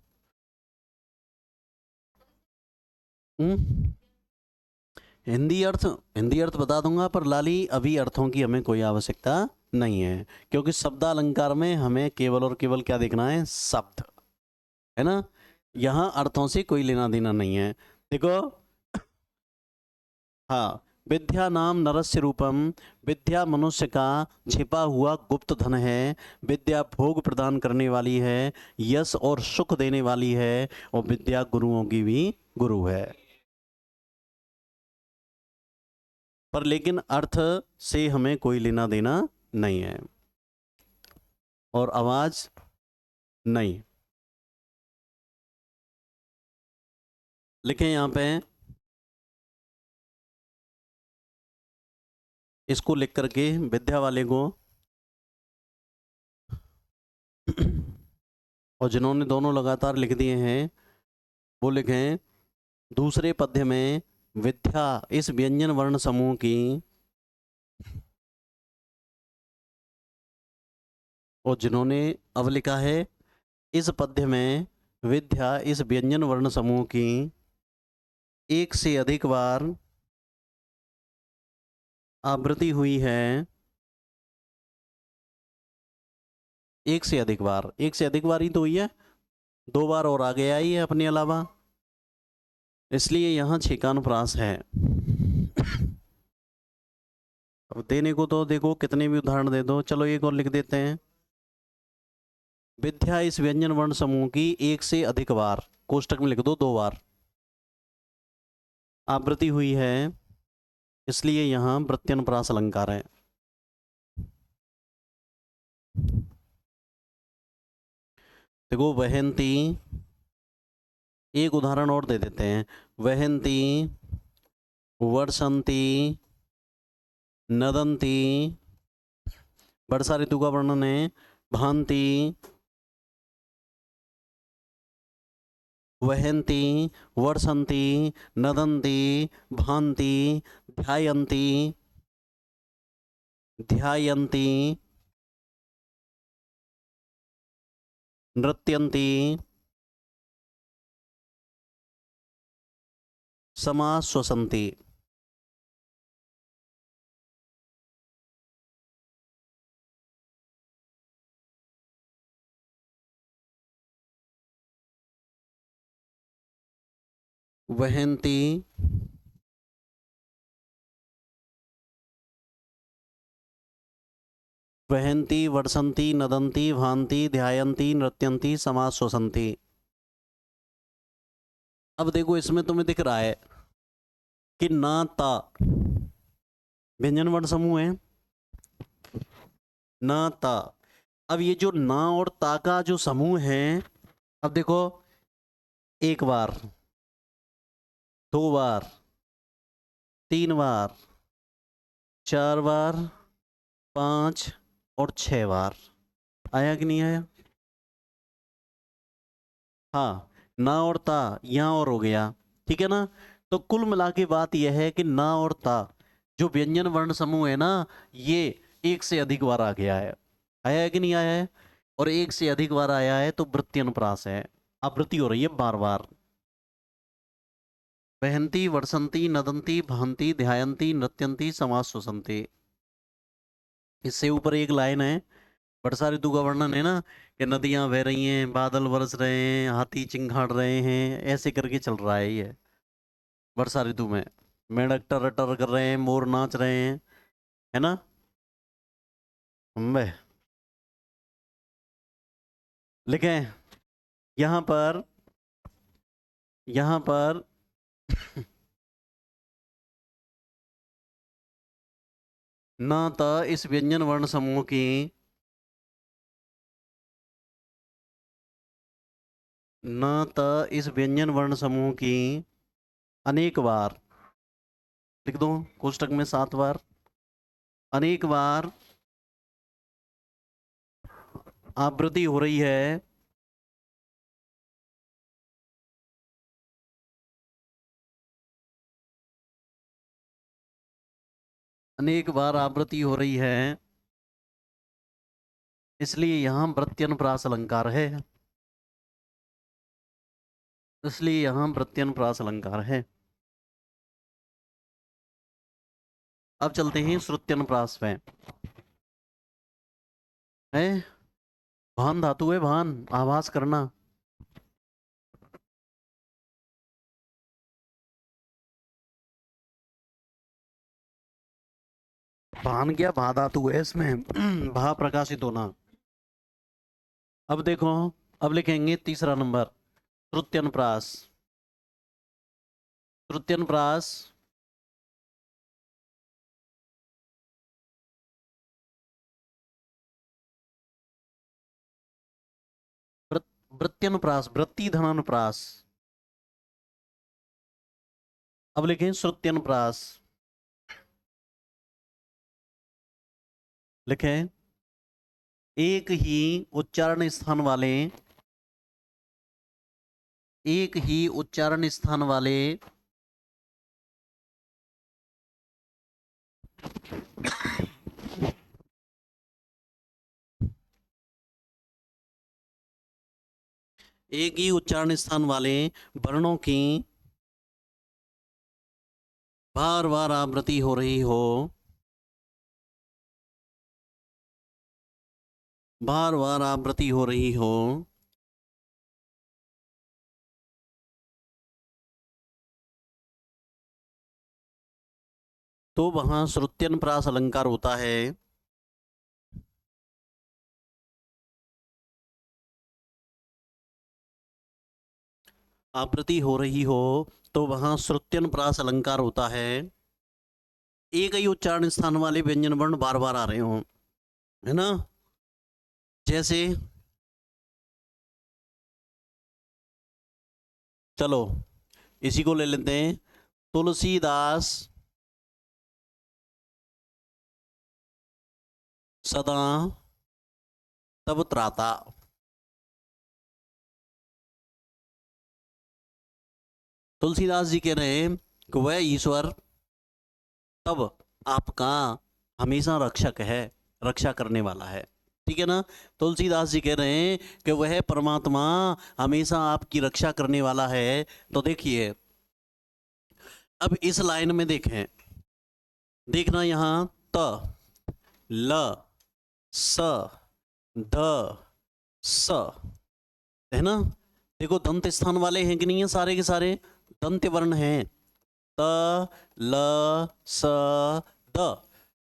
हिंदी अर्थ बता दूंगा, पर लाली अभी अर्थों की हमें कोई आवश्यकता नहीं है, क्योंकि शब्दालंकार में हमें केवल और केवल क्या देखना है, शब्द, है ना। यहाँ अर्थों से कोई लेना देना नहीं है। देखो, हाँ, विद्या नाम नरस्य रूपम, विद्या मनुष्य का छिपा हुआ गुप्त धन है, विद्या भोग प्रदान करने वाली है, यश और सुख देने वाली है, और विद्या गुरुओं की भी गुरु है। पर लेकिन अर्थ से हमें कोई लेना देना नहीं है, और आवाज नहीं। लिखें यहाँ पे, इसको लिख करके विद्या वाले को, और जिन्होंने दोनों लगातार लिख दिए हैं वो लिखें, दूसरे पद्य में विद्या इस व्यंजन वर्ण समूह की, और जिन्होंने अब लिखा है इस पद्य में विद्या इस व्यंजन वर्ण समूह की एक से अधिक बार आवृत्ति हुई है, एक से अधिक बार, एक से अधिक बार ही तो हुई है, 2 बार और आ गया ही है अपने अलावा, इसलिए यहाँ छेकानुप्रास है। अब देने को तो देखो कितने भी उदाहरण दे दो। चलो एक और लिख देते हैं, विद्या इस व्यंजन वर्ण समूह की एक से अधिक बार, कोष्टक में लिख दो 2 बार, आवृत्ति हुई है, इसलिए यहां प्रत्यनुप्रास अलंकार है। देखो, वहंती, एक उदाहरण और दे देते हैं, वहंती, वर्षंती, नदंती, वर्षा ऋतु का वर्णन है, भांति, वहंती, वर्षंती, नदंती, भांति, ध्यायन्ती, ध्यायन्ती, नृत्यन्ती, समाश्वसन्ति। वहंती, वहंती, वर्षंती, नदंती, भांति, ध्यायन्ती, नृत्यन्ती, समाश्वसन्ति। अब देखो, इसमें तुम्हें दिख रहा है कि ना ता व्यंजन वर्ण समूह है, ना ता। अब ये जो ना और ता का जो समूह है, अब देखो, 1 बार, 2 बार, 3 बार, 4 बार, 5 और 6 बार, आया कि नहीं आया? हाँ, ना और ता यहाँ और हो गया, ठीक है ना। तो कुल मिला के बात यह है कि ना और ता जो व्यंजन वर्ण समूह है ना, ये एक से अधिक बार आ गया है, आया है कि नहीं आया है? और एक से अधिक बार आया है तो वृत्ति अनुप्रास है, आवृत्ति हो रही है बार बार। वहंती, वर्षंती, नदंती, भांति, ध्यायन्ती, नृत्यन्ती, समाश्वसन्ति। इससे ऊपर एक लाइन है, वर्षा ऋतु का वर्णन है ना, कि नदियां बह रही हैं, बादल बरस रहे हैं, हाथी चिंगाड़ रहे हैं, ऐसे करके चल रहा है ये वर्षा ऋतु में। मेंढक टर टर कर रहे हैं, मोर नाच रहे हैं, है ना। अम्बे लिखें यहाँ पर, यहाँ पर न त इस व्यंजन वर्ण समूह की, न त इस व्यंजन वर्ण समूह की अनेक बार, लिख दो कोष्टक में 7 बार, अनेक बार आवृत्ति हो रही है, अनेक बार आवृत्ति हो रही है, इसलिए यहां प्रत्यनुप्रास अलंकार है, इसलिए यहां प्रत्यनुप्रास अलंकार है। अब चलते हैं श्रुत्यनुप्रास में। है भान धातु है, भान आभास करना। भान क्या, भा धातु है इसमें भा प्रकाशित होना। अब देखो, अब लिखेंगे तीसरा नंबर, श्रुत्यनुप्रास। श्रुत्यनुप्रास वृत्त्यनुप्रास, वृत्ति धनानुप्रास। अब लिखें श्रुत्यनुप्रास, लिखें एक ही उच्चारण स्थान वाले, एक ही उच्चारण स्थान वाले एक ही उच्चारण स्थान वाले वर्णों की बार बार आवृत्ति हो रही हो, बार बार आवृत्ति हो रही हो, तो वहां श्रुत्यनुप्रास अलंकार होता है। आवृत्ति हो रही हो तो वहां श्रुत्यनुप्रास अलंकार होता है। एक ही उच्चारण स्थान वाले व्यंजन वर्ण बार बार आ रहे हो, है ना। जैसे चलो इसी को ले लेते हैं, तुलसीदास सदा तब त्राता। तुलसीदास जी कह रहे हैं कि वह ईश्वर तब आपका हमेशा रक्षक है, रक्षा करने वाला है, ठीक है ना। तुलसीदास जी कह रहे हैं कि वह परमात्मा हमेशा आपकी रक्षा करने वाला है। तो देखिए अब इस लाइन में देखें, देखना यहां त ल स ध स, है ना। देखो दंत स्थान वाले हैं कि नहीं है, सारे के सारे दंत वर्ण हैं। त ल स द,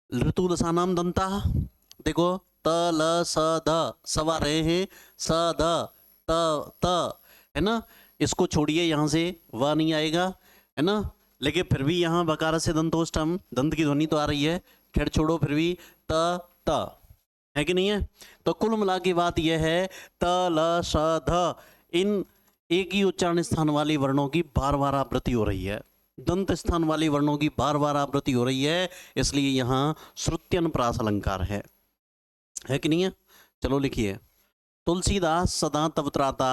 ऋतु दशा नाम दंता। देखो त ल स द, सवा रहे हैं, स द त त, है ना। इसको छोड़िए, यहां से व नहीं आएगा, है ना। लेकिन फिर भी यहाँ बकार से दंतोष्टम, दंत की ध्वनि तो आ रही है, खैर छोड़ो, फिर भी त त है कि नहीं है। तो कुल मिला की बात यह है, त ल स ध, इन एक ही उच्चारण स्थान वाली वर्णों की बार बार आवृत्ति हो रही है, दंत स्थान वाली वर्णों की बार बार आवृत्ति हो रही है, इसलिए यहां श्रुत्यनुप्रास अलंकार है कि नहीं है। चलो लिखिए, तुलसीदास सदा तब त्राता,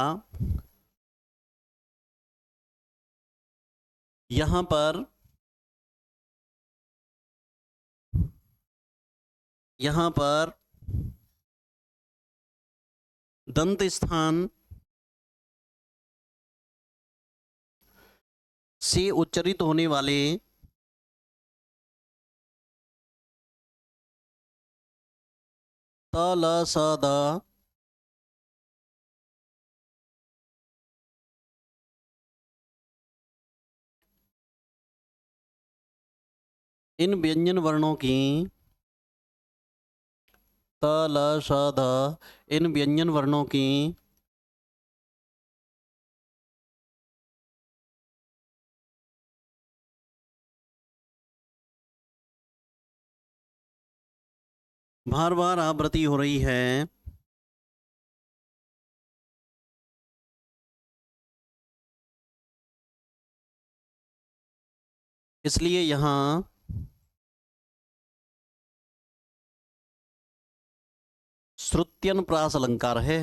यहां पर, यहां पर दंत स्थान से उच्चरित होने वाले त ल स द इन व्यंजन वर्णों की त ल स द इन व्यंजन वर्णों की बार बार आवृत्ति हो रही है। इसलिए यहाँ श्रुत्यनुप्रास अलंकार है।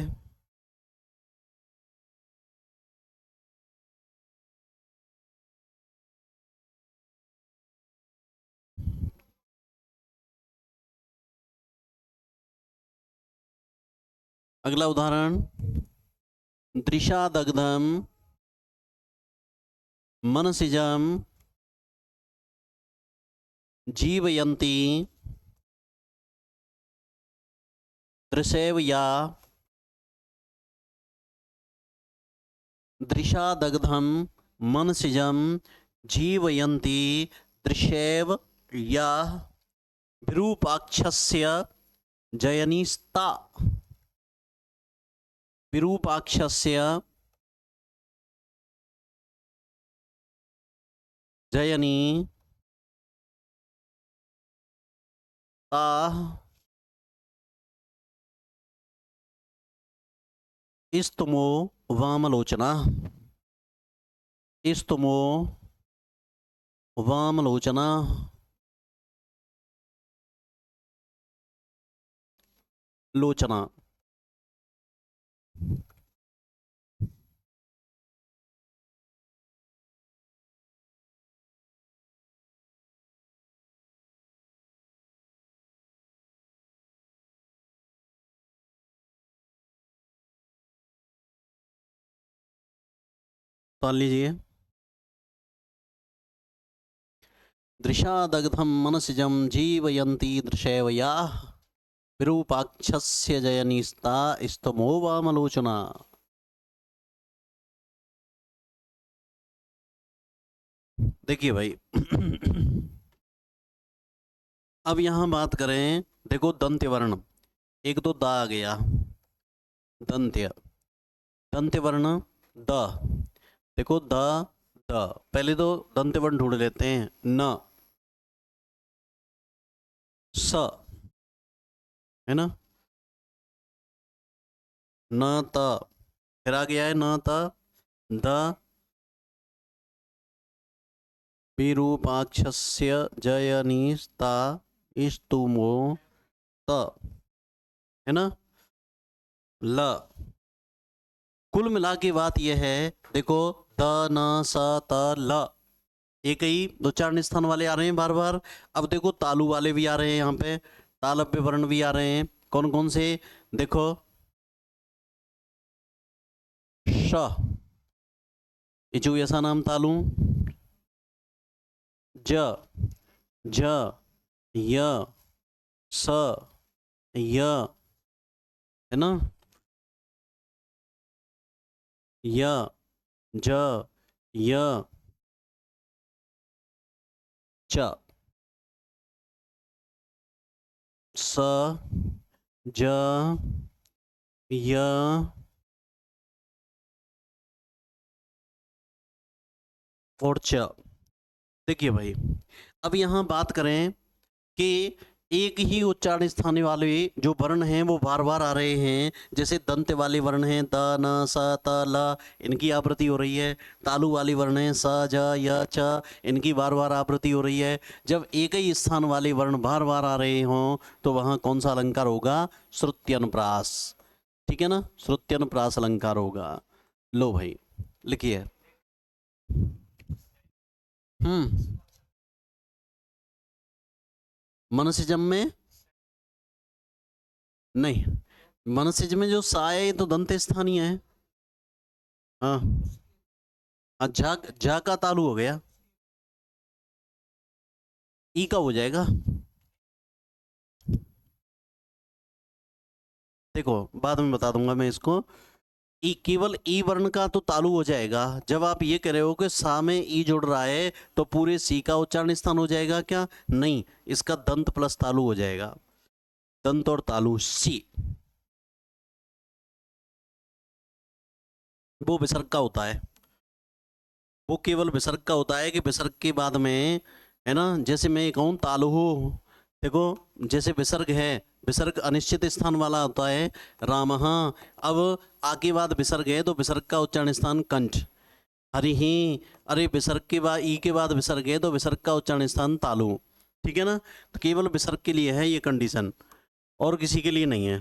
अगला उदाहरण, दृशादग्धम मनसिजम जीवयन्ति दृशैव या दृशादग्धम मनसिजम जीवयन्ति दृशैव या विरूपाक्षस्य जयनीस्ता विरूपाक्षस्य जयनी ता इस्तुमो वामलोचना इस्तुमो वामलोचना लोचना। ताल लीजिए। दृशादग्धम मनसिजम जीवयन्ति दृशैव याः विरूपाक्षस्य जयनीस्ता स्तमो वामलोचना। देखिए भाई अब यहां बात करें, देखो दंत्य वर्ण, एक तो द आ गया, दंत्य दंत्य वर्ण द, देखो द द, पहले तो दंत्य वर्ण ढूंढ लेते हैं। न स है ना, न त, फिर आ गया है न त द विरूपाक्षस्य जयनीस्ता इस्तुमो त, है ना, ल। कुल मिला के बात यह है, देखो द न स त ल एक ही उच्चारण स्थान वाले आ रहे हैं बार बार। अब देखो तालु वाले भी आ रहे हैं, यहाँ पे तालव्य वर्ण भी आ रहे हैं। कौन कौन से, देखो श इचु ऐसा नाम तालु, ज ज य स य, है ना, य ज य च, स ज य और च। देखिए भाई अब यहाँ बात करें कि एक ही उच्चारण स्थान वाले जो वर्ण हैं वो बार बार आ रहे हैं। जैसे दंत वाले वर्ण हैं द न स त ल, इनकी आवृत्ति हो रही है। तालु वाले वर्ण हैं स ज य च, इनकी बार बार आवृत्ति हो रही है। जब एक ही स्थान वाले वर्ण बार बार आ रहे हों तो वहाँ कौन सा अलंकार होगा, श्रुत्यनुप्रास, ठीक है ना, श्रुत्यनुप्रास अलंकार होगा। लो भाई लिखिए। मनसिजम में नहीं, मनसिज में जो सा है ये तो दंत स्थानीय है। हाँ झा, झा का तालु हो गया, ई का हो जाएगा। देखो बाद में बता दूंगा मैं इसको। ई केवल ई वर्ण का तो तालु हो जाएगा। जब आप ये कह रहे हो कि सा में ई जुड़ रहा है तो पूरे सी का उच्चारण स्थान हो जाएगा क्या? नहीं, इसका दंत प्लस तालु हो जाएगा। दंत और तालु सी, वो विसर्ग का होता है। वो केवल विसर्ग का होता है कि विसर्ग के बाद में, है ना, जैसे मैं कहूँ तालु, देखो जैसे विसर्ग है, विसर्ग अनिश्चित स्थान वाला होता है रामः। अब आ के बाद विसर्ग है तो विसर्ग का उच्चारण स्थान कंठ। हरि ही, अरे विसर्ग के बाद ई के बाद विसर्ग है तो विसर्ग का उच्चारण स्थान तालु। ठीक है ना? तो केवल विसर्ग के लिए है ये कंडीशन, और किसी के लिए नहीं है।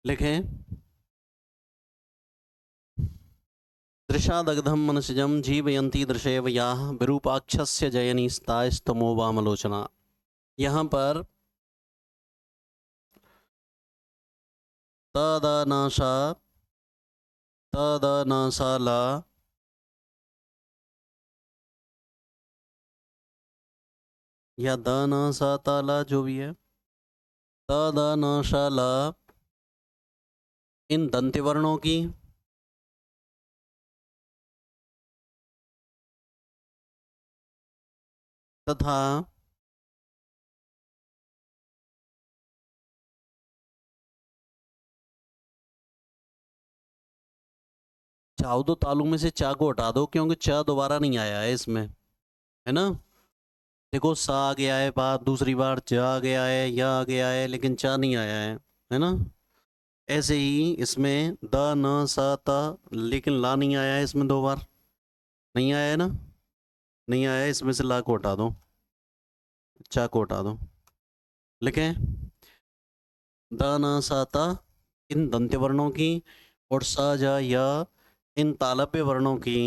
लिखें, दृशादग्धम मनसजम जीवयंती दृशयव याः विरूपाक्षस्य जयनीस्तास्तमो वामलोचना। यहाँ पर तदनाशा, तदनाशाला, या दनाशाताला जो भी है, तदनाशाला, इन दंत्य वर्णों की तथा चाव दो तालु में से चा को हटा दो क्योंकि चा दोबारा नहीं आया है इसमें, है ना? देखो सा आ गया है, बात दूसरी बार चा आ गया है, या आ गया है, लेकिन चा नहीं आया है ना? ऐसे ही इसमें द न सा ता, लेकिन ला नहीं आया है इसमें, दो बार नहीं आया है ना? नहीं आया है, इसमें से ला को हटा दो, चा को हटा दो। लिखें, द न सा ता इन दंत्य वर्णों की और सा जा या इन तालव्य वर्णों की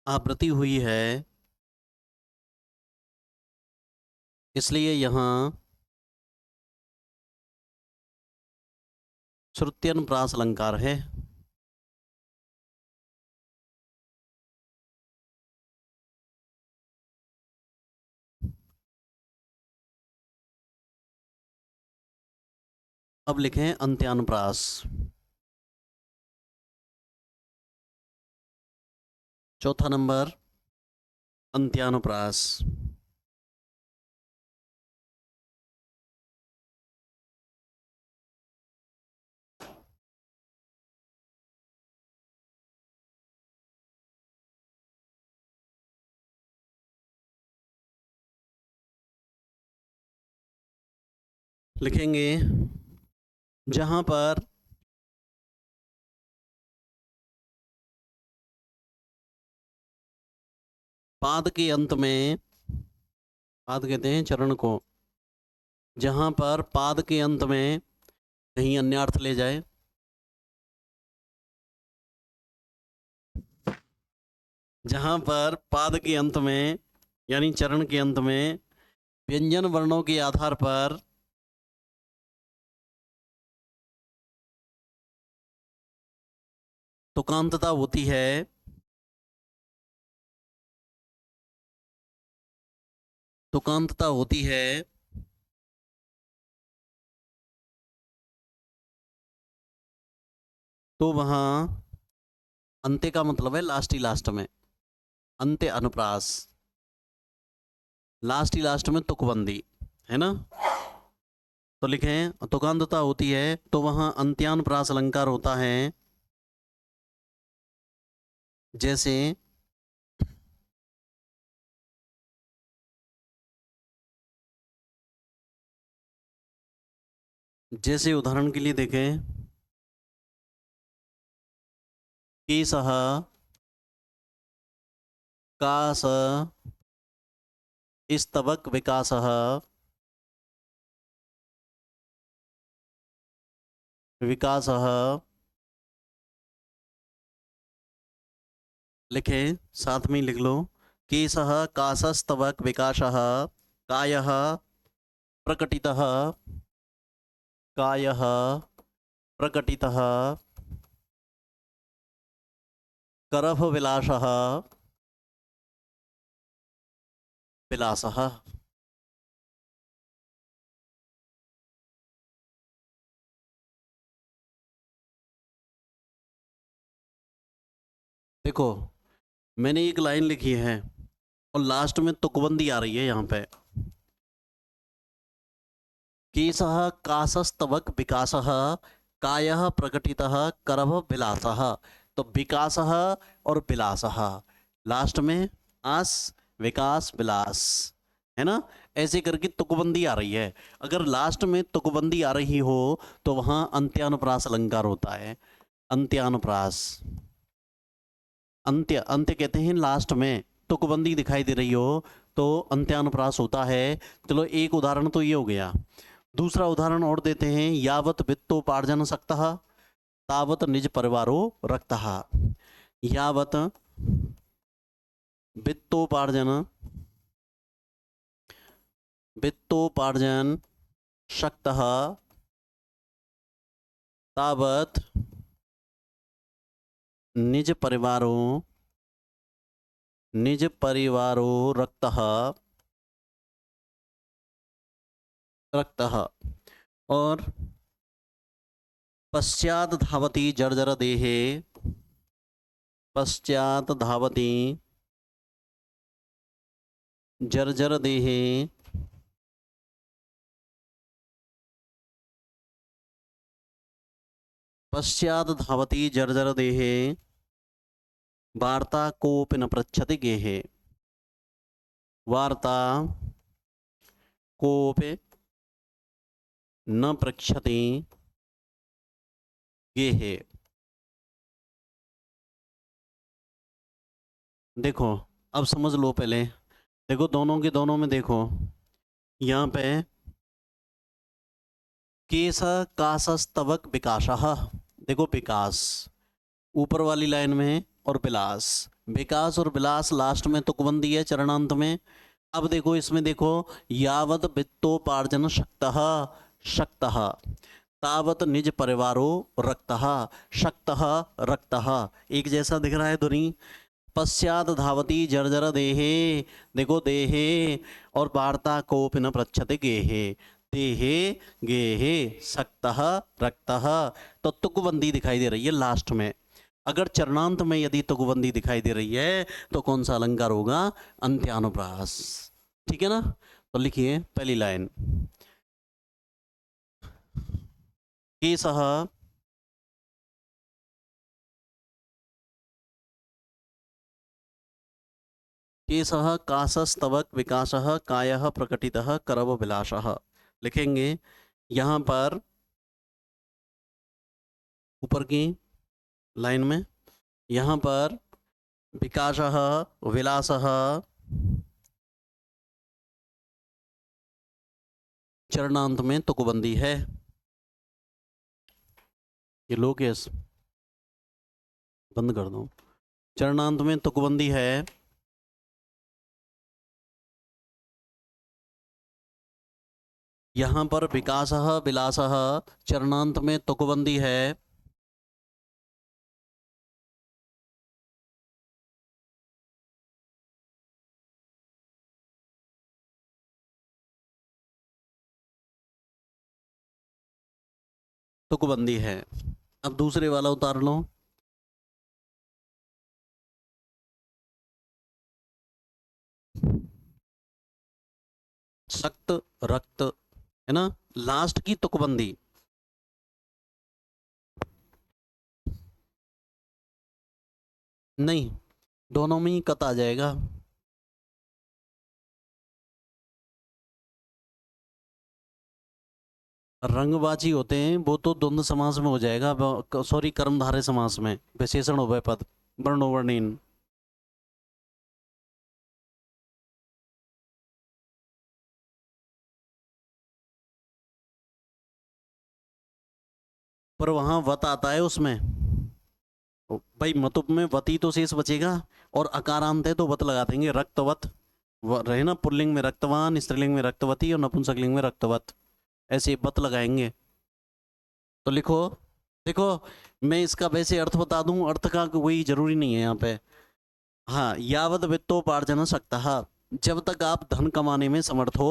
आवृत्ति हुई है, इसलिए यहाँ श्रुत्यनुप्रास अलंकार है। अब लिखें अंत्यानुप्रास। चौथा नंबर अंत्यानुप्रास। लिखेंगे जहां पर पाद के अंत में, पाद कहते हैं चरण को, जहां पर पाद के अंत में कहीं अन्य अर्थ ले जाए, जहां पर पाद के अंत में यानी चरण के अंत में व्यंजन वर्णों के आधार पर तुकांतता होती है, तुकांतता होती है, तो वहां अंत्य का मतलब है लास्ट ही लास्ट में, अंत्य अनुप्रास, लास्ट ही लास्ट में तुकबंदी, है ना? तो लिखें तुकांतता होती है तो वहां अंत्यानुप्रास अलंकार होता है। जैसे जैसे उदाहरण के लिए देखें, केसः, कास, स्तवक विकासः, विकासः। लिखें, साथ में ही लिख लो, केसः कासस्तवक विकासः, कायः प्रकटितः, कायः प्रकटितः, करभ विलासः, विलासः। देखो मैंने एक लाइन लिखी है और लास्ट में तुकबंदी आ रही है यहाँ पे। केशः काशस्तवक विकासः कायः प्रकटितः करभ विलासः। तो विकासः और विलासः लास्ट में आस विकास विलास है ना, ऐसे करके तुकबंदी आ रही है। अगर लास्ट में तुकबंदी आ रही हो तो वहां अंत्यानुप्रास अलंकार होता है। अंत्यानुप्रास, अंत्य अंत्य कहते हैं लास्ट में। तुकबंदी दिखाई दे रही हो तो अंत्यानुप्रास होता है। चलो एक उदाहरण तो ये हो गया। दूसरा उदाहरण और देते हैं। यावत वित्तोपार्जन सक्तः तावत निज परिवारो रक्तः। यावत वित्तोपार्जन वित्तोपार्जन शक्तः तावत निज परिवारो रक्तः रक्तः। और पश्चात धावती जर्जर देहे, पश्चात धावती जर्जर देहे पश्चात धावती जर्जर देहे वार्ता कोपि न पृच्छति गेहे। वार्ता कोपि न पृच्छति गेहे। देखो अब समझ लो पहले। देखो दोनों के दोनों में देखो यहाँ पे केस कासस्तवक विकासः। देखो विकास ऊपर वाली लाइन में और विलास, विकास और विलास लास्ट में तुकबंदी है चरणांत में। अब देखो इसमें देखो यावत वित्तोपार्जन शक्तः शक्तः तावत निज परिवारो रक्तः शक्तः रक्तः, एक जैसा दिख रहा है ध्वनि। पश्चात धावती जर्जर देहे, देखो देहे और वार्ता कोपि न पृच्छति गेहे। देहे गेहे शक्तः रक्तः, तो तुकबंदी दिखाई दे रही है लास्ट में। अगर चरणांत में यदि तुकबंदी दिखाई दे रही है तो कौन सा अलंकार होगा? अंत्यानुप्रास। ठीक है ना। तो लिखिए पहली लाइन। केशः केशः काशस्तवक विकासः कायः प्रकटितः करव विलासः। लिखेंगे यहाँ पर ऊपर की लाइन में, यहाँ पर विकासः विलासः चरणांत में तुकबंदी है। ये लोकेश बंद कर दो। चरणांत में तुकबंदी है। यहाँ पर विकासः विलासः चरणांत में तुकबंदी है। तुकबंदी है। अब दूसरे वाला उतार लो। सक्त रक्त है ना, लास्ट की तुकबंदी। नहीं, दोनों में ही कत आ जाएगा। रंगबाजी होते हैं वो तो द्वंद्व समास में हो जाएगा, सॉरी कर्मधारय समास में, विशेषण उभय पद वर्णोवर्णीन। पर वहां वत आता है उसमें भाई, मतुप में वती तो शेष बचेगा और अकारांत है तो वत लगा देंगे। रक्तवत रहे ना, पुल्लिंग में रक्तवान, स्त्रीलिंग में रक्तवती और नपुंसकलिंग में रक्तवत, ऐसे वत लगाएंगे। तो लिखो, देखो मैं इसका वैसे अर्थ बता दूं, अर्थ का कोई जरूरी नहीं है यहाँ पे। हाँ, यावत वित्तोपार्जन शक्तः, जब तक आप धन कमाने में समर्थ हो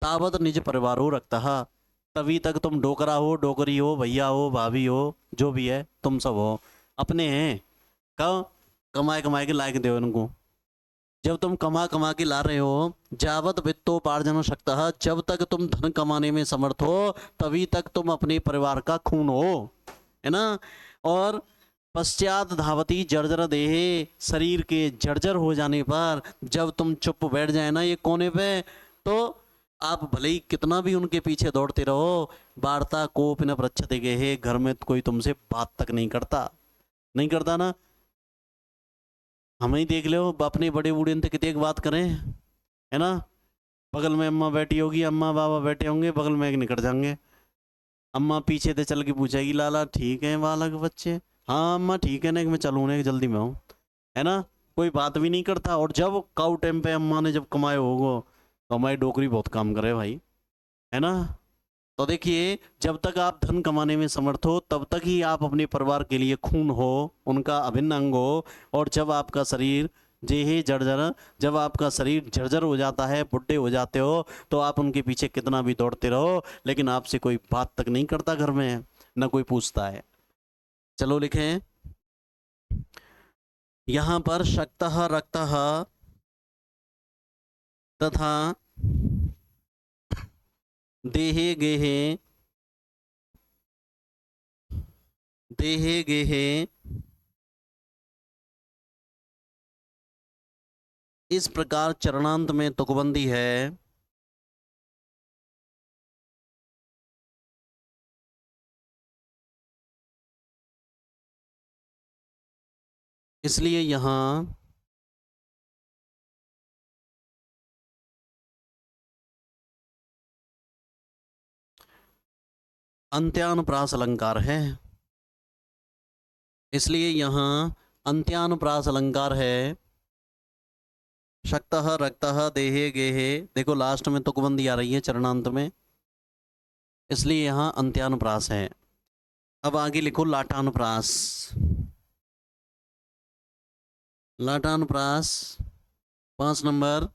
तावत निज परिवारो रखता, तभी तक तुम डोकरा हो, डोकरी हो, भैया हो, भाभी हो, जो भी है तुम सब हो, अपने हैं। कब? कमाए कमाए के लायक दो इनको। जब तुम कमा कमा के ला रहे हो, जावत वित्तोपार्जन शक्तः, जब तक तुम धन कमाने में समर्थ हो तभी तक तुम अपने परिवार का खून हो, है ना। और पश्चात धावती जर्जर देहे, शरीर के जर्जर हो जाने पर जब तुम चुप बैठ जाए ना ये कोने पे, तो आप भले ही कितना भी उनके पीछे दौड़ते रहो, वार्ता कोप न पृच्छते गेहे, घर में कोई तुमसे बात तक नहीं करता, नहीं करता ना। हमें ही देख लो, अपने बड़े बूढ़े से कितनी बात करें, है ना। बगल में अम्मा बैठी होगी, अम्मा बाबा बैठे होंगे, बगल में एक निकट जाएंगे, अम्मा पीछे से चल के पूछेगी, लाला ठीक है बालक बच्चे? हाँ अम्मा ठीक है ना, मैं चलूँ ना, जल्दी में हूँ, है ना। कोई बात भी नहीं करता। और जब काउ टाइम पे अम्मा ने जब कमाए होगो तो हमारी डोकरी बहुत काम करे भाई, है ना। तो देखिए, जब तक आप धन कमाने में समर्थ हो तब तक ही आप अपने परिवार के लिए खून हो, उनका अभिन्न अंग हो। और जब आपका शरीर जेहे जर्जर, जब आपका शरीर जर्जर हो जाता है, बुढ़े हो जाते हो, तो आप उनके पीछे कितना भी दौड़ते रहो, लेकिन आपसे कोई बात तक नहीं करता घर में, ना कोई पूछता है। चलो लिखें यहां पर शक्तः रक्तः तथा देहे गेहे, देहे गेहे, इस प्रकार चरणांत में तुकबंदी है। इसलिए यहां अंत्यानुप्रास अलंकार है, इसलिए यहां अंत्यानुप्रास अलंकार है। शक्तः रक्तः देहे गेहे, देखो लास्ट में तुकबंदी आ रही है चरणांत में, इसलिए यहां अंत्यानुप्रास है। अब आगे लिखो लाटानुप्रास, लाटानुप्रास 5 नंबर।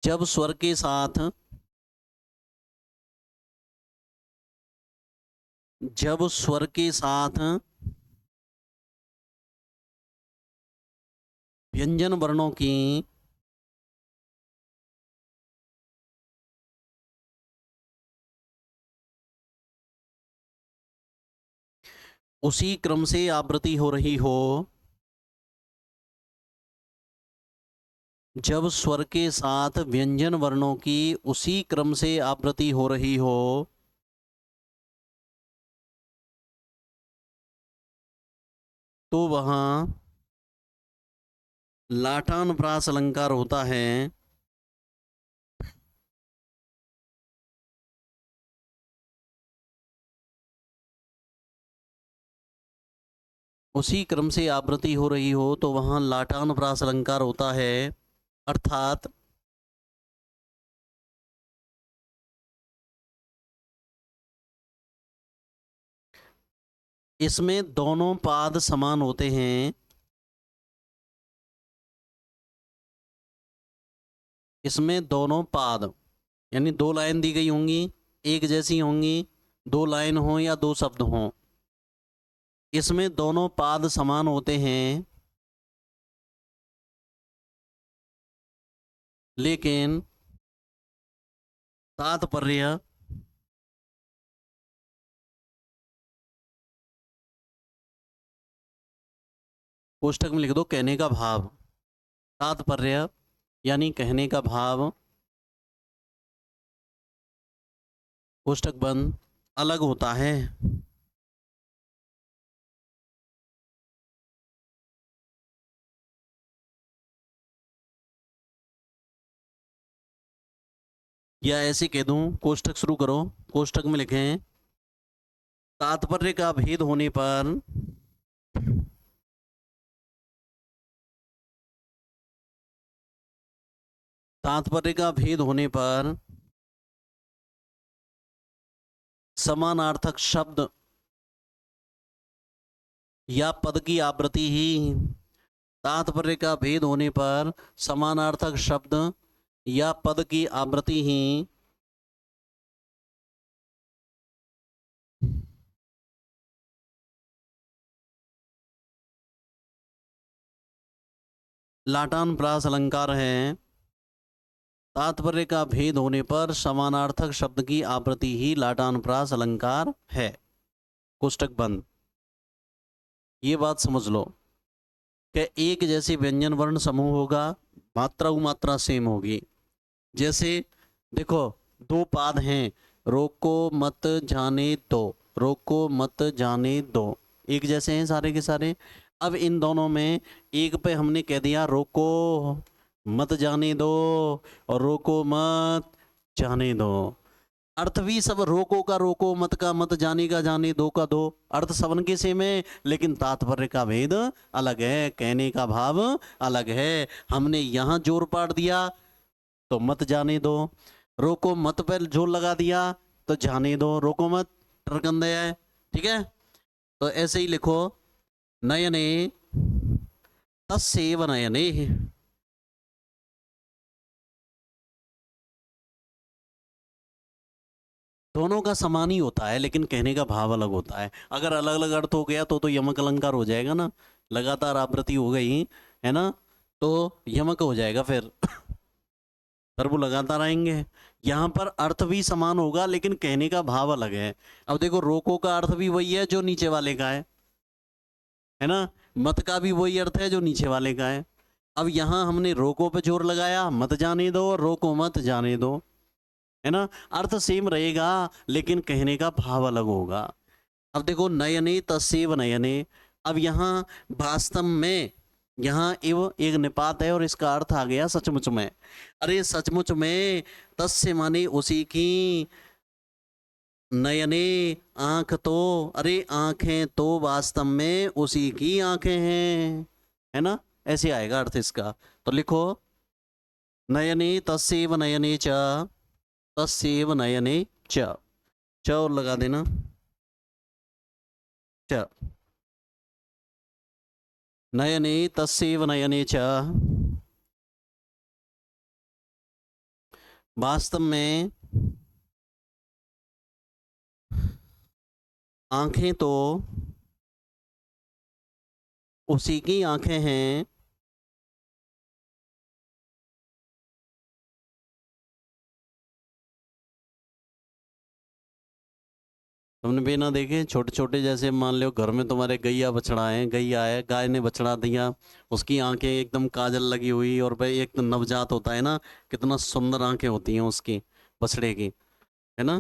जब स्वर के साथ, जब स्वर के साथ व्यंजन वर्णों की उसी क्रम से आवृत्ति हो रही हो, जब स्वर के साथ व्यंजन वर्णों की उसी क्रम से आवृत्ति हो रही हो, तो वहां लाटानुप्रास अलंकार होता है। उसी क्रम से आवृत्ति हो रही हो तो वहां लाटानुप्रास अलंकार होता है। अर्थात इसमें दोनों पाद समान होते हैं, इसमें दोनों पाद यानी दो लाइन दी गई होंगी, एक जैसी होंगी, दो लाइन हो या दो शब्द हो, इसमें दोनों पाद समान होते हैं, लेकिन तात्पर्य, कोष्टक में लिख दो कहने का भाव, तात्पर्य यानी कहने का भाव, कोष्टक बंद, अलग होता है। या ऐसे कह दूं, कोष्टक शुरू करो, कोष्टक में लिखें तात्पर्य का भेद होने पर तात्पर्य का भेद होने पर समानार्थक शब्द या पद की आवृत्ति ही तात्पर्य का भेद होने पर समानार्थक शब्द या पद की आवृत्ति ही लाटान प्रास अलंकार है। तात्पर्य का भेद होने पर समानार्थक शब्द की आवृत्ति ही लाटान प्रास अलंकार है। कोष्टक बंद। ये बात समझ लो कि एक जैसे व्यंजन वर्ण समूह होगा, मात्रा मात्रा सेम होगी। जैसे देखो दो पाद हैं, रोको मत जाने दो, रोको मत जाने दो, एक जैसे हैं सारे के सारे। अब इन दोनों में एक पे हमने कह दिया रोको मत जाने दो और रोको मत जाने दो, अर्थ भी सब रोको का रोको, मत का मत, जाने का जाने, दो का दो, अर्थ सबन के सेम है, लेकिन तात्पर्य का भेद अलग है, कहने का भाव अलग है। हमने यहाँ जोर पाड़ दिया तो मत जाने दो, रोको मत पर जोर लगा दिया तो जाने दो, रोको मत टरकंदे है। ठीक है, तो ऐसे ही लिखो नयने तस्सेव नयने, दोनों का समान ही होता है लेकिन कहने का भाव अलग होता है। अगर अलग अलग अर्थ हो गया तो यमक अलंकार हो जाएगा ना, लगातार आवृत्ति हो गई है ना, तो यमक हो जाएगा फिर पर वो लगातार आएंगे। यहाँ पर अर्थ भी समान होगा लेकिन कहने का भाव अलग है। अब देखो रोको का अर्थ भी वही है जो नीचे वाले का है ना, मत का भी वही अर्थ है जो नीचे वाले का है। अब यहाँ हमने रोको पे जोर लगाया, मत जाने दो, रोको मत जाने दो, है ना, अर्थ सेम रहेगा लेकिन कहने का भाव अलग होगा। अब देखो नयने तस्सेव नयने, अब यहाँ वास्तव में यहाँ एव एक निपात है और इसका अर्थ आ गया सचमुच में। अरे सचमुच में, तस्य माने उसी की, नयने आंख तो, अरे आंखें तो वास्तव में उसी की आंखें हैं, है ना, ऐसे आएगा अर्थ इसका। तो लिखो नयने तस्सेव नयने च, तस्सेव नयने च और लगा देना च, नयने तस्सेव नयने च, वास्तव में आंखें तो उसी की आंखें हैं, तुमने भी ना देखे छोटे छोटे, जैसे मान लो घर में तुम्हारे गैया बछड़ा है, गैया है, गाय ने बछड़ा दिया, उसकी आंखें एकदम काजल लगी हुई, और भाई एक तो नवजात होता है ना, कितना सुंदर आंखें होती हैं उसकी, बछड़े की, है ना।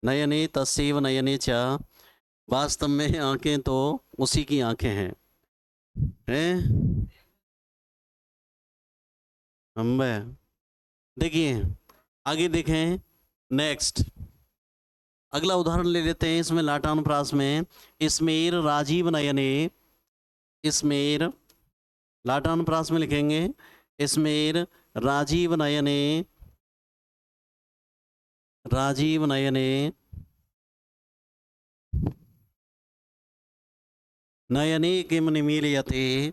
नयने तस्सेव नयने च, वास्तव में आंखें तो उसी की आंखें हैं। अम्बे देखिए आगे देखें, नेक्स्ट अगला उदाहरण ले लेते हैं। इसमें लाटानुप्रास में स्मेर राजीव नयने, स्मेर लाटानुप्रास में लिखेंगे स्मेर राजीव नयने, राजीव नयने, नयने किम निमीलयते,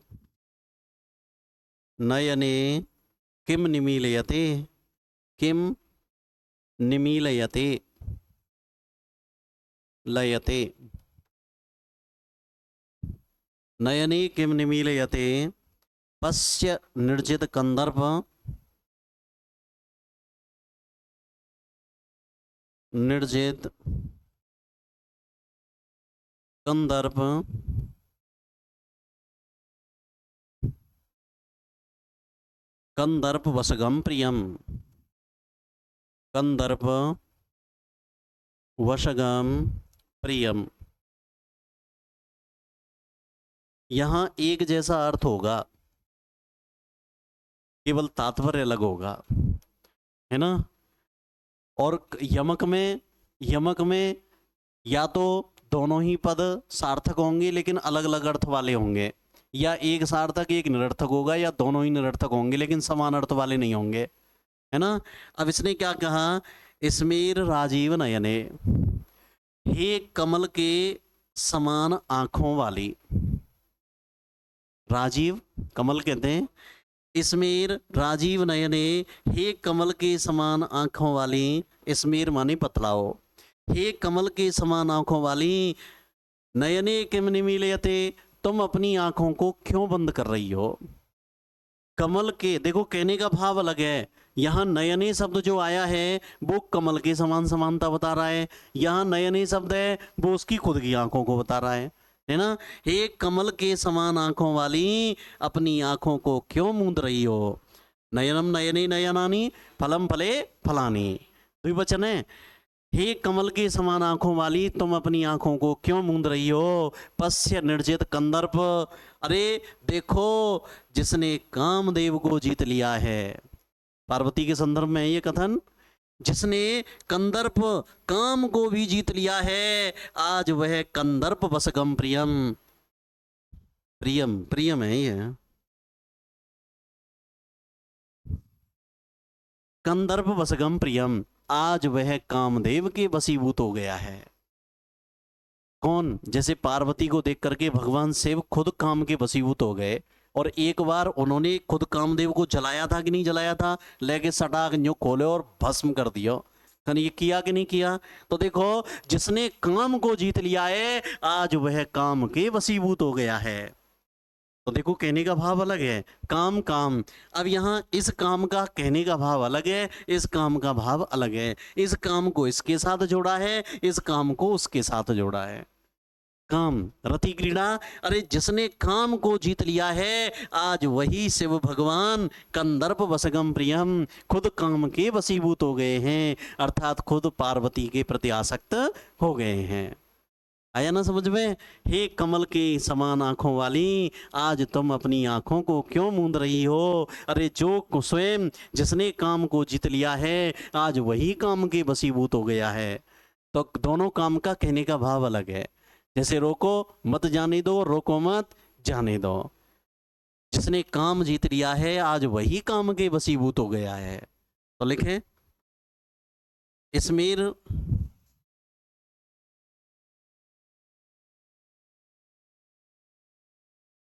नयने किम निमीलयते, किम निमीलयते, लयते, नयने किम निमीलयते, पश्य निर्जित कंदर्प, निर्जित कंदर्प, कंदर्प वशगम प्रियम, कंदर्प वशगम प्रियम। यहां एक जैसा अर्थ होगा, केवल तात्पर्य अलग होगा, है ना। और यमक में या तो दोनों ही पद सार्थक होंगे लेकिन अलग अलग अर्थ वाले होंगे, या एक सार्थक एक निरर्थक होगा, या दोनों ही निरर्थक होंगे लेकिन समान अर्थ वाले नहीं होंगे, है ना। अब इसने क्या कहा, स्मेर राजीव नयने, हे कमल के समान आंखों वाली। राजीव, कमल कहते हैं। स्मेर राजीव नयने, हे कमल के समान आंखों वाली। स्मेर माने पतलाओ। हे कमल के समान आंखों वाली, नयने किम निमीलयते, तुम अपनी आंखों को क्यों बंद कर रही हो। कमल के, देखो कहने का भाव अलग है। यहाँ नयने शब्द जो आया है वो कमल के समान समानता बता रहा है। यहाँ नयने शब्द है वो उसकी खुद की आंखों को बता रहा है ना। हे कमल के समान आंखों वाली, अपनी आंखों को क्यों मूंद रही हो। नयनम नयने नयनानी, फलम फले फलानी, द्विवचन है। हे कमल के समान आंखों वाली, तुम अपनी आंखों को क्यों मूंद रही हो। पश्य निर्जित कंदर्प, अरे देखो जिसने कामदेव को जीत लिया है। पार्वती के संदर्भ में ये कथन, जिसने कंदर्प काम को भी जीत लिया है, आज वह कंदर्प वसगम प्रियम। प्रियम प्रियम है ये, कंदर्प वसगम प्रियम, आज वह कामदेव के वशीभूत हो गया है। कौन, जैसे पार्वती को देख करके भगवान शिव खुद काम के वशीभूत हो गए। और एक बार उन्होंने खुद कामदेव को जलाया था कि नहीं जलाया था, लेके सटाक न्यू खोले और भस्म कर दिया। कन ये किया कि नहीं किया। तो देखो जिसने काम को जीत लिया है, आज वह काम के वशीभूत हो गया है। तो देखो कहने का भाव अलग है, काम काम। अब यहाँ इस काम का कहने का भाव अलग है, इस काम का भाव अलग है। इस काम को इसके साथ जोड़ा है, इस काम को उसके साथ जोड़ा है। काम रति क्रीड़ा, अरे जिसने काम को जीत लिया है, आज वही शिव भगवान कंदर्प वसगम प्रियम, खुद काम के वशीभूत हो गए हैं, अर्थात खुद पार्वती के प्रति आसक्त हो गए हैं। आया ना समझ में। हे कमल के समान आंखों वाली, आज तुम अपनी आंखों को क्यों मूंद रही हो। अरे जो स्वयं जिसने काम को जीत लिया है, आज वही काम के वशीभूत हो गया है। तो दोनों काम का कहने का भाव अलग है। जैसे रोको मत जाने दो, रोको मत जाने दो। जिसने काम जीत लिया है, आज वही काम के वशीभूत हो गया है। तो लिखें इसमेर,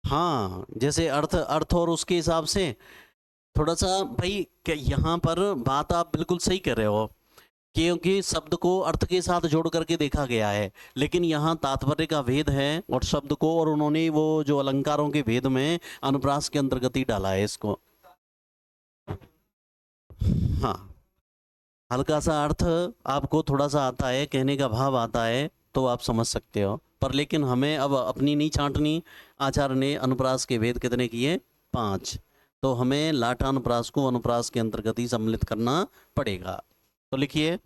हाँ जैसे अर्थ अर्थ और उसके हिसाब से थोड़ा सा भाई, यहाँ पर बात आप बिल्कुल सही कर रहे हो, क्योंकि शब्द को अर्थ के साथ जोड़ करके देखा गया है, लेकिन यहाँ तात्पर्य का भेद है और शब्द को, और उन्होंने वो जो अलंकारों के भेद में अनुप्रास के अंतर्गत ही डाला है इसको। हाँ, हल्का सा अर्थ आपको थोड़ा सा आता है, कहने का भाव आता है, तो आप समझ सकते हो। पर लेकिन हमें अब अपनी नहीं छांटनी। आचार्य ने अनुप्रास के भेद कितने किए, 5। तो हमें लाटा अनुप्रास को अनुप्रास के अंतर्गत ही सम्मिलित करना पड़ेगा। तो लिखिए,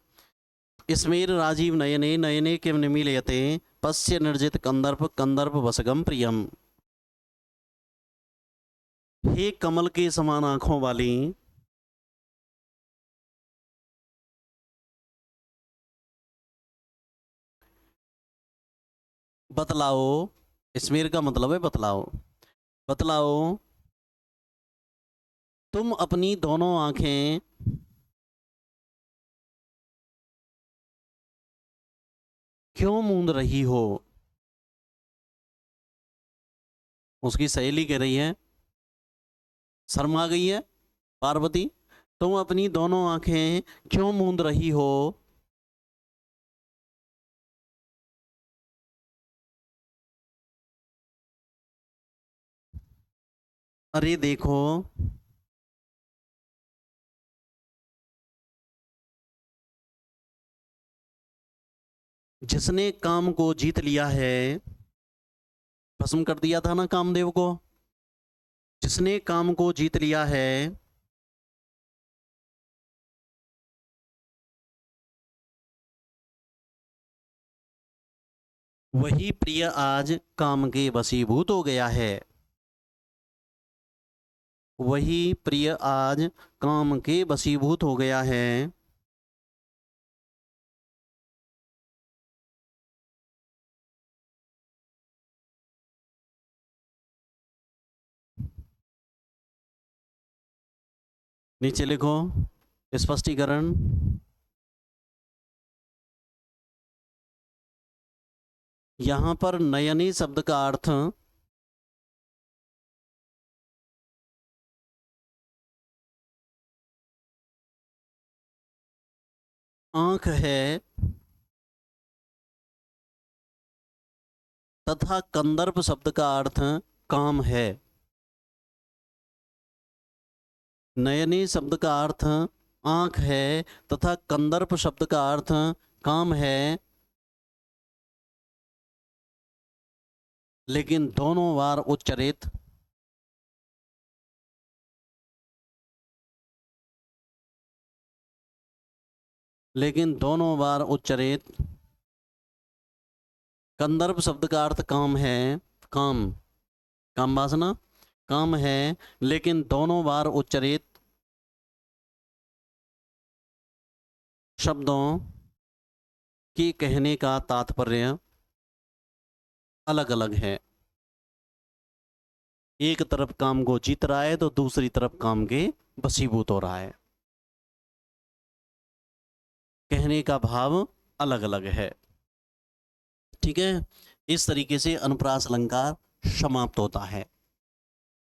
स्मेर राजीव नयने नयने किम निमीलयते, पश्य निर्जित कंदर्प कंदर्प वसगम प्रियम। हे कमल के समान आंखों वाली, बतलाओ। स्मेर का मतलब है बतलाओ। बतलाओ तुम अपनी दोनों आंखें क्यों मूंद रही हो। उसकी सहेली कह रही है, शर्मा गई है पार्वती, तुम अपनी दोनों आंखें क्यों मूंद रही हो। अरे देखो जिसने काम को जीत लिया है, भस्म कर दिया था ना कामदेव को, जिसने काम को जीत लिया है, वही प्रिय आज काम के वशीभूत हो गया है। वही प्रिय आज काम के वशीभूत हो गया है। नीचे लिखो स्पष्टीकरण। यहां पर नयनी शब्द का अर्थ आंख है तथा कंदर्प शब्द का अर्थ काम है। नयनी शब्द का अर्थ आंख है तथा कंदर्प शब्द का अर्थ काम है, लेकिन दोनों बार उच्चरित कंदर्प शब्द का अर्थ काम है, काम काम वासना काम है, लेकिन दोनों बार उच्चरित शब्दों की कहने का तात्पर्य अलग अलग है। एक तरफ काम को जीत रहा है तो दूसरी तरफ काम के वशीभूत हो रहा है। कहने का भाव अलग अलग है। ठीक है, इस तरीके से अनुप्रास अलंकार समाप्त होता है।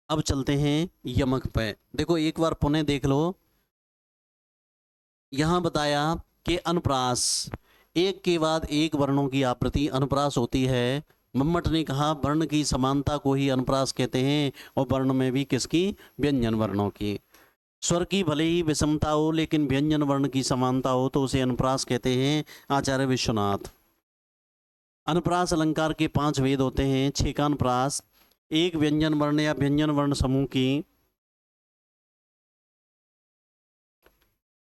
अब चलते हैं यमक पे। देखो एक बार पुनः देख लो, यहां बताया कि अनुप्रास एक के बाद एक वर्णों की आवृत्ति अनुप्रास होती है। मम्मट ने कहा वर्ण की समानता को ही अनुप्रास कहते हैं, और वर्ण में भी किसकी, व्यंजन वर्णों की। स्वर की भले ही विषमता हो लेकिन व्यंजन वर्ण की समानता हो तो उसे अनुप्रास कहते हैं। आचार्य विश्वनाथ। अनुप्रास अलंकार के 5 भेद होते हैं। छेकानुप्रास, एक व्यंजन वर्ण या व्यंजन वर्ण समूह की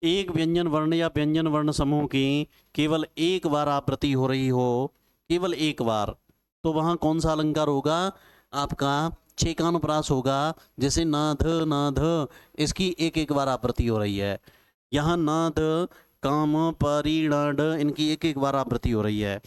एक व्यंजन वर्ण या व्यंजन वर्ण समूह की केवल एक बार आवृत्ति हो रही हो, केवल एक बार, तो वहां कौन सा अलंकार होगा, आपका छेकानुप्रास होगा। जैसे नाध नाध, इसकी एक एक बार आवृत्ति हो रही है। यहाँ नाद काम परिणाड, इनकी एक एक बार आवृत्ति हो रही है।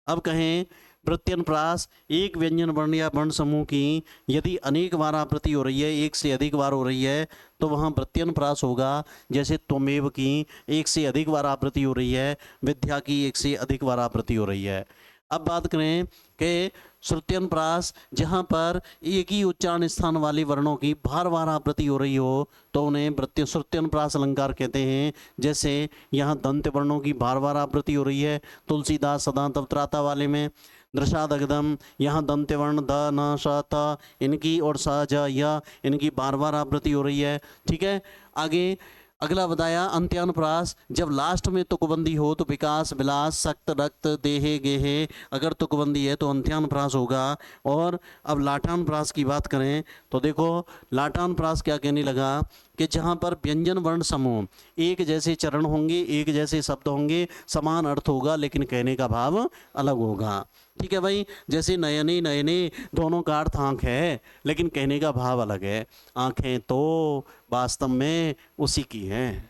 अब कहें प्रत्यनुप्रास, एक व्यंजन वर्ण या वर्ण समूह की यदि अनेक बार आवृत्ति हो रही है, एक से अधिक बार हो रही है, तो वहाँ प्रत्यनुप्रास होगा। जैसे त्वमेव की एक से अधिक बार आवृत्ति हो रही है, विद्या की एक से अधिक बार आवृत्ति हो रही है। अब बात करें कि श्रुत्यनुप्रास, जहाँ पर एक ही उच्चारण स्थान वाले वर्णों की बार बार आवृत्ति हो रही हो तो उन्हें श्रुत्यनुप्रास अलंकार कहते हैं। जैसे यहाँ दंत वर्णों की बार बार आवृत्ति हो रही है, तुलसीदास सदांत अवत्राता वाले में। दृशादगदम, यहाँ दंत वर्ण द न श त, इनकी और स ज य, इनकी बार बार आवृत्ति हो रही है। ठीक है, आगे अगला बताया अंत्यानुप्रास, जब लास्ट में तुकबंदी हो तो विकास विलास सक्त रक्त देहे गेहे, अगर तुकबंदी है तो अंत्यानुप्रास होगा। और अब लाटानुप्रास की बात करें तो देखो लाटानुप्रास क्या कहने लगा कि जहाँ पर व्यंजन वर्ण समूह एक जैसे चरण होंगे, एक जैसे शब्द होंगे, समान अर्थ होगा लेकिन कहने का भाव अलग होगा। ठीक है भाई, जैसे नयने नयने, दोनों का अर्थ आँख है लेकिन कहने का भाव अलग है। आँखें तो वास्तव में उसी की हैं,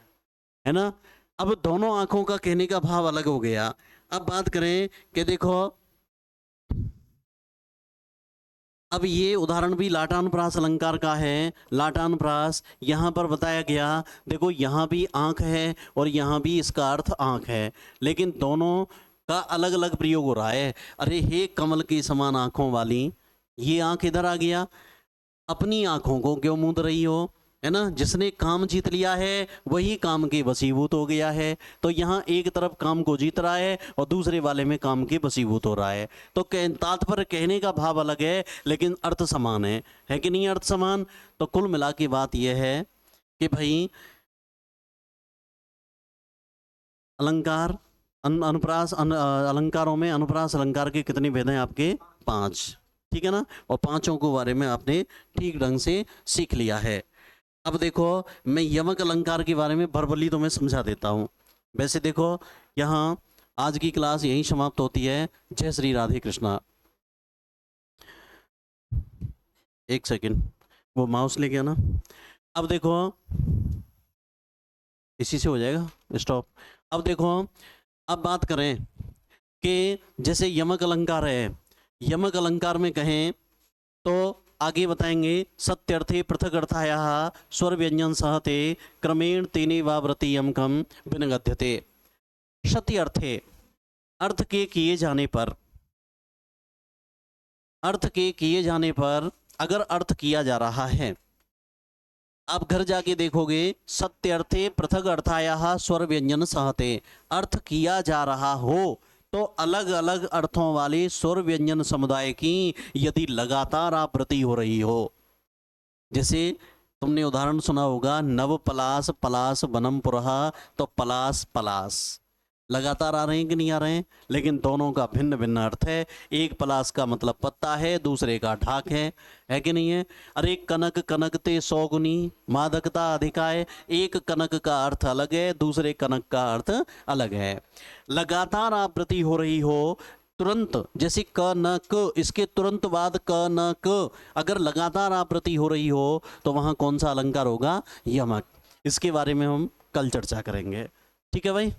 है ना। अब दोनों आँखों का कहने का भाव अलग हो गया। अब बात करें कि देखो अब ये उदाहरण भी लाटानुप्रास अलंकार का है। लाटानुप्रास यहाँ पर बताया गया, देखो यहाँ भी आँख है और यहाँ भी इसका अर्थ आँख है, लेकिन दोनों का अलग अलग प्रयोग हो रहा है। अरे हे कमल के समान आँखों वाली, ये आँख इधर आ गया, अपनी आँखों को क्यों मूंद रही हो, है ना। जिसने काम जीत लिया है वही काम के वशीभूत हो गया है। तो यहाँ एक तरफ काम को जीत रहा है और दूसरे वाले में काम के वशीभूत हो रहा है। तो तात्पर्य कहने का भाव अलग है लेकिन अर्थ समान है कि नहीं, अर्थ समान। तो कुल मिला के बात यह है कि भाई अलंकार अनुप्रास अलंकारों में अनुप्रास अलंकार के कितने भेद हैं आपके, 5। ठीक है ना, और 5 को बारे में आपने ठीक ढंग से सीख लिया है। अब देखो मैं यमक अलंकार के बारे में भरभली तो मैं समझा देता हूँ। वैसे देखो यहाँ आज की क्लास यहीं समाप्त होती है। जय श्री राधे कृष्णा। एक सेकंड, वो माउस लेके आना। अब देखो इसी से हो जाएगा स्टॉप। अब देखो, अब बात करें कि जैसे यमक अलंकार है, यमक अलंकार में कहें तो आगे बताएंगे सत्यर्थे पृथक अर्थाया स्वर व्यंजन सहते क्रमेण तेने वाव्रति यमकम विनगध्यते। सत्यर्थे अर्थ के किए जाने पर अर्थ के किए जाने पर अगर अर्थ किया जा रहा है, आप घर जाके देखोगे, सत्य अर्थे पृथक अर्थाया स्वर व्यंजन सहते, अर्थ किया जा रहा हो तो अलग अलग अर्थों वाले स्वर व्यंजन समुदाय की यदि लगातार आवृत्ति हो रही हो, जैसे तुमने उदाहरण सुना होगा, नव पलास पलास वनम पुरहा, तो पलास पलास लगातार आ रहे हैं कि नहीं आ रहे हैं, लेकिन दोनों का भिन्न भिन्न अर्थ है। एक पलास का मतलब पत्ता है, दूसरे का ढाक है कि नहीं है। अरे कनक कनकते सौगुनी मादकता अधिकाय, एक कनक का अर्थ अलग है, दूसरे कनक का अर्थ अलग है। लगातार आवृत्ति हो रही हो, तुरंत, जैसे क न क, इसके तुरंत बाद क न क, अगर लगातार आवृत्ति हो रही हो तो वहां कौन सा अलंकार होगा, यमक। इसके बारे में हम कल चर्चा करेंगे, ठीक है भाई।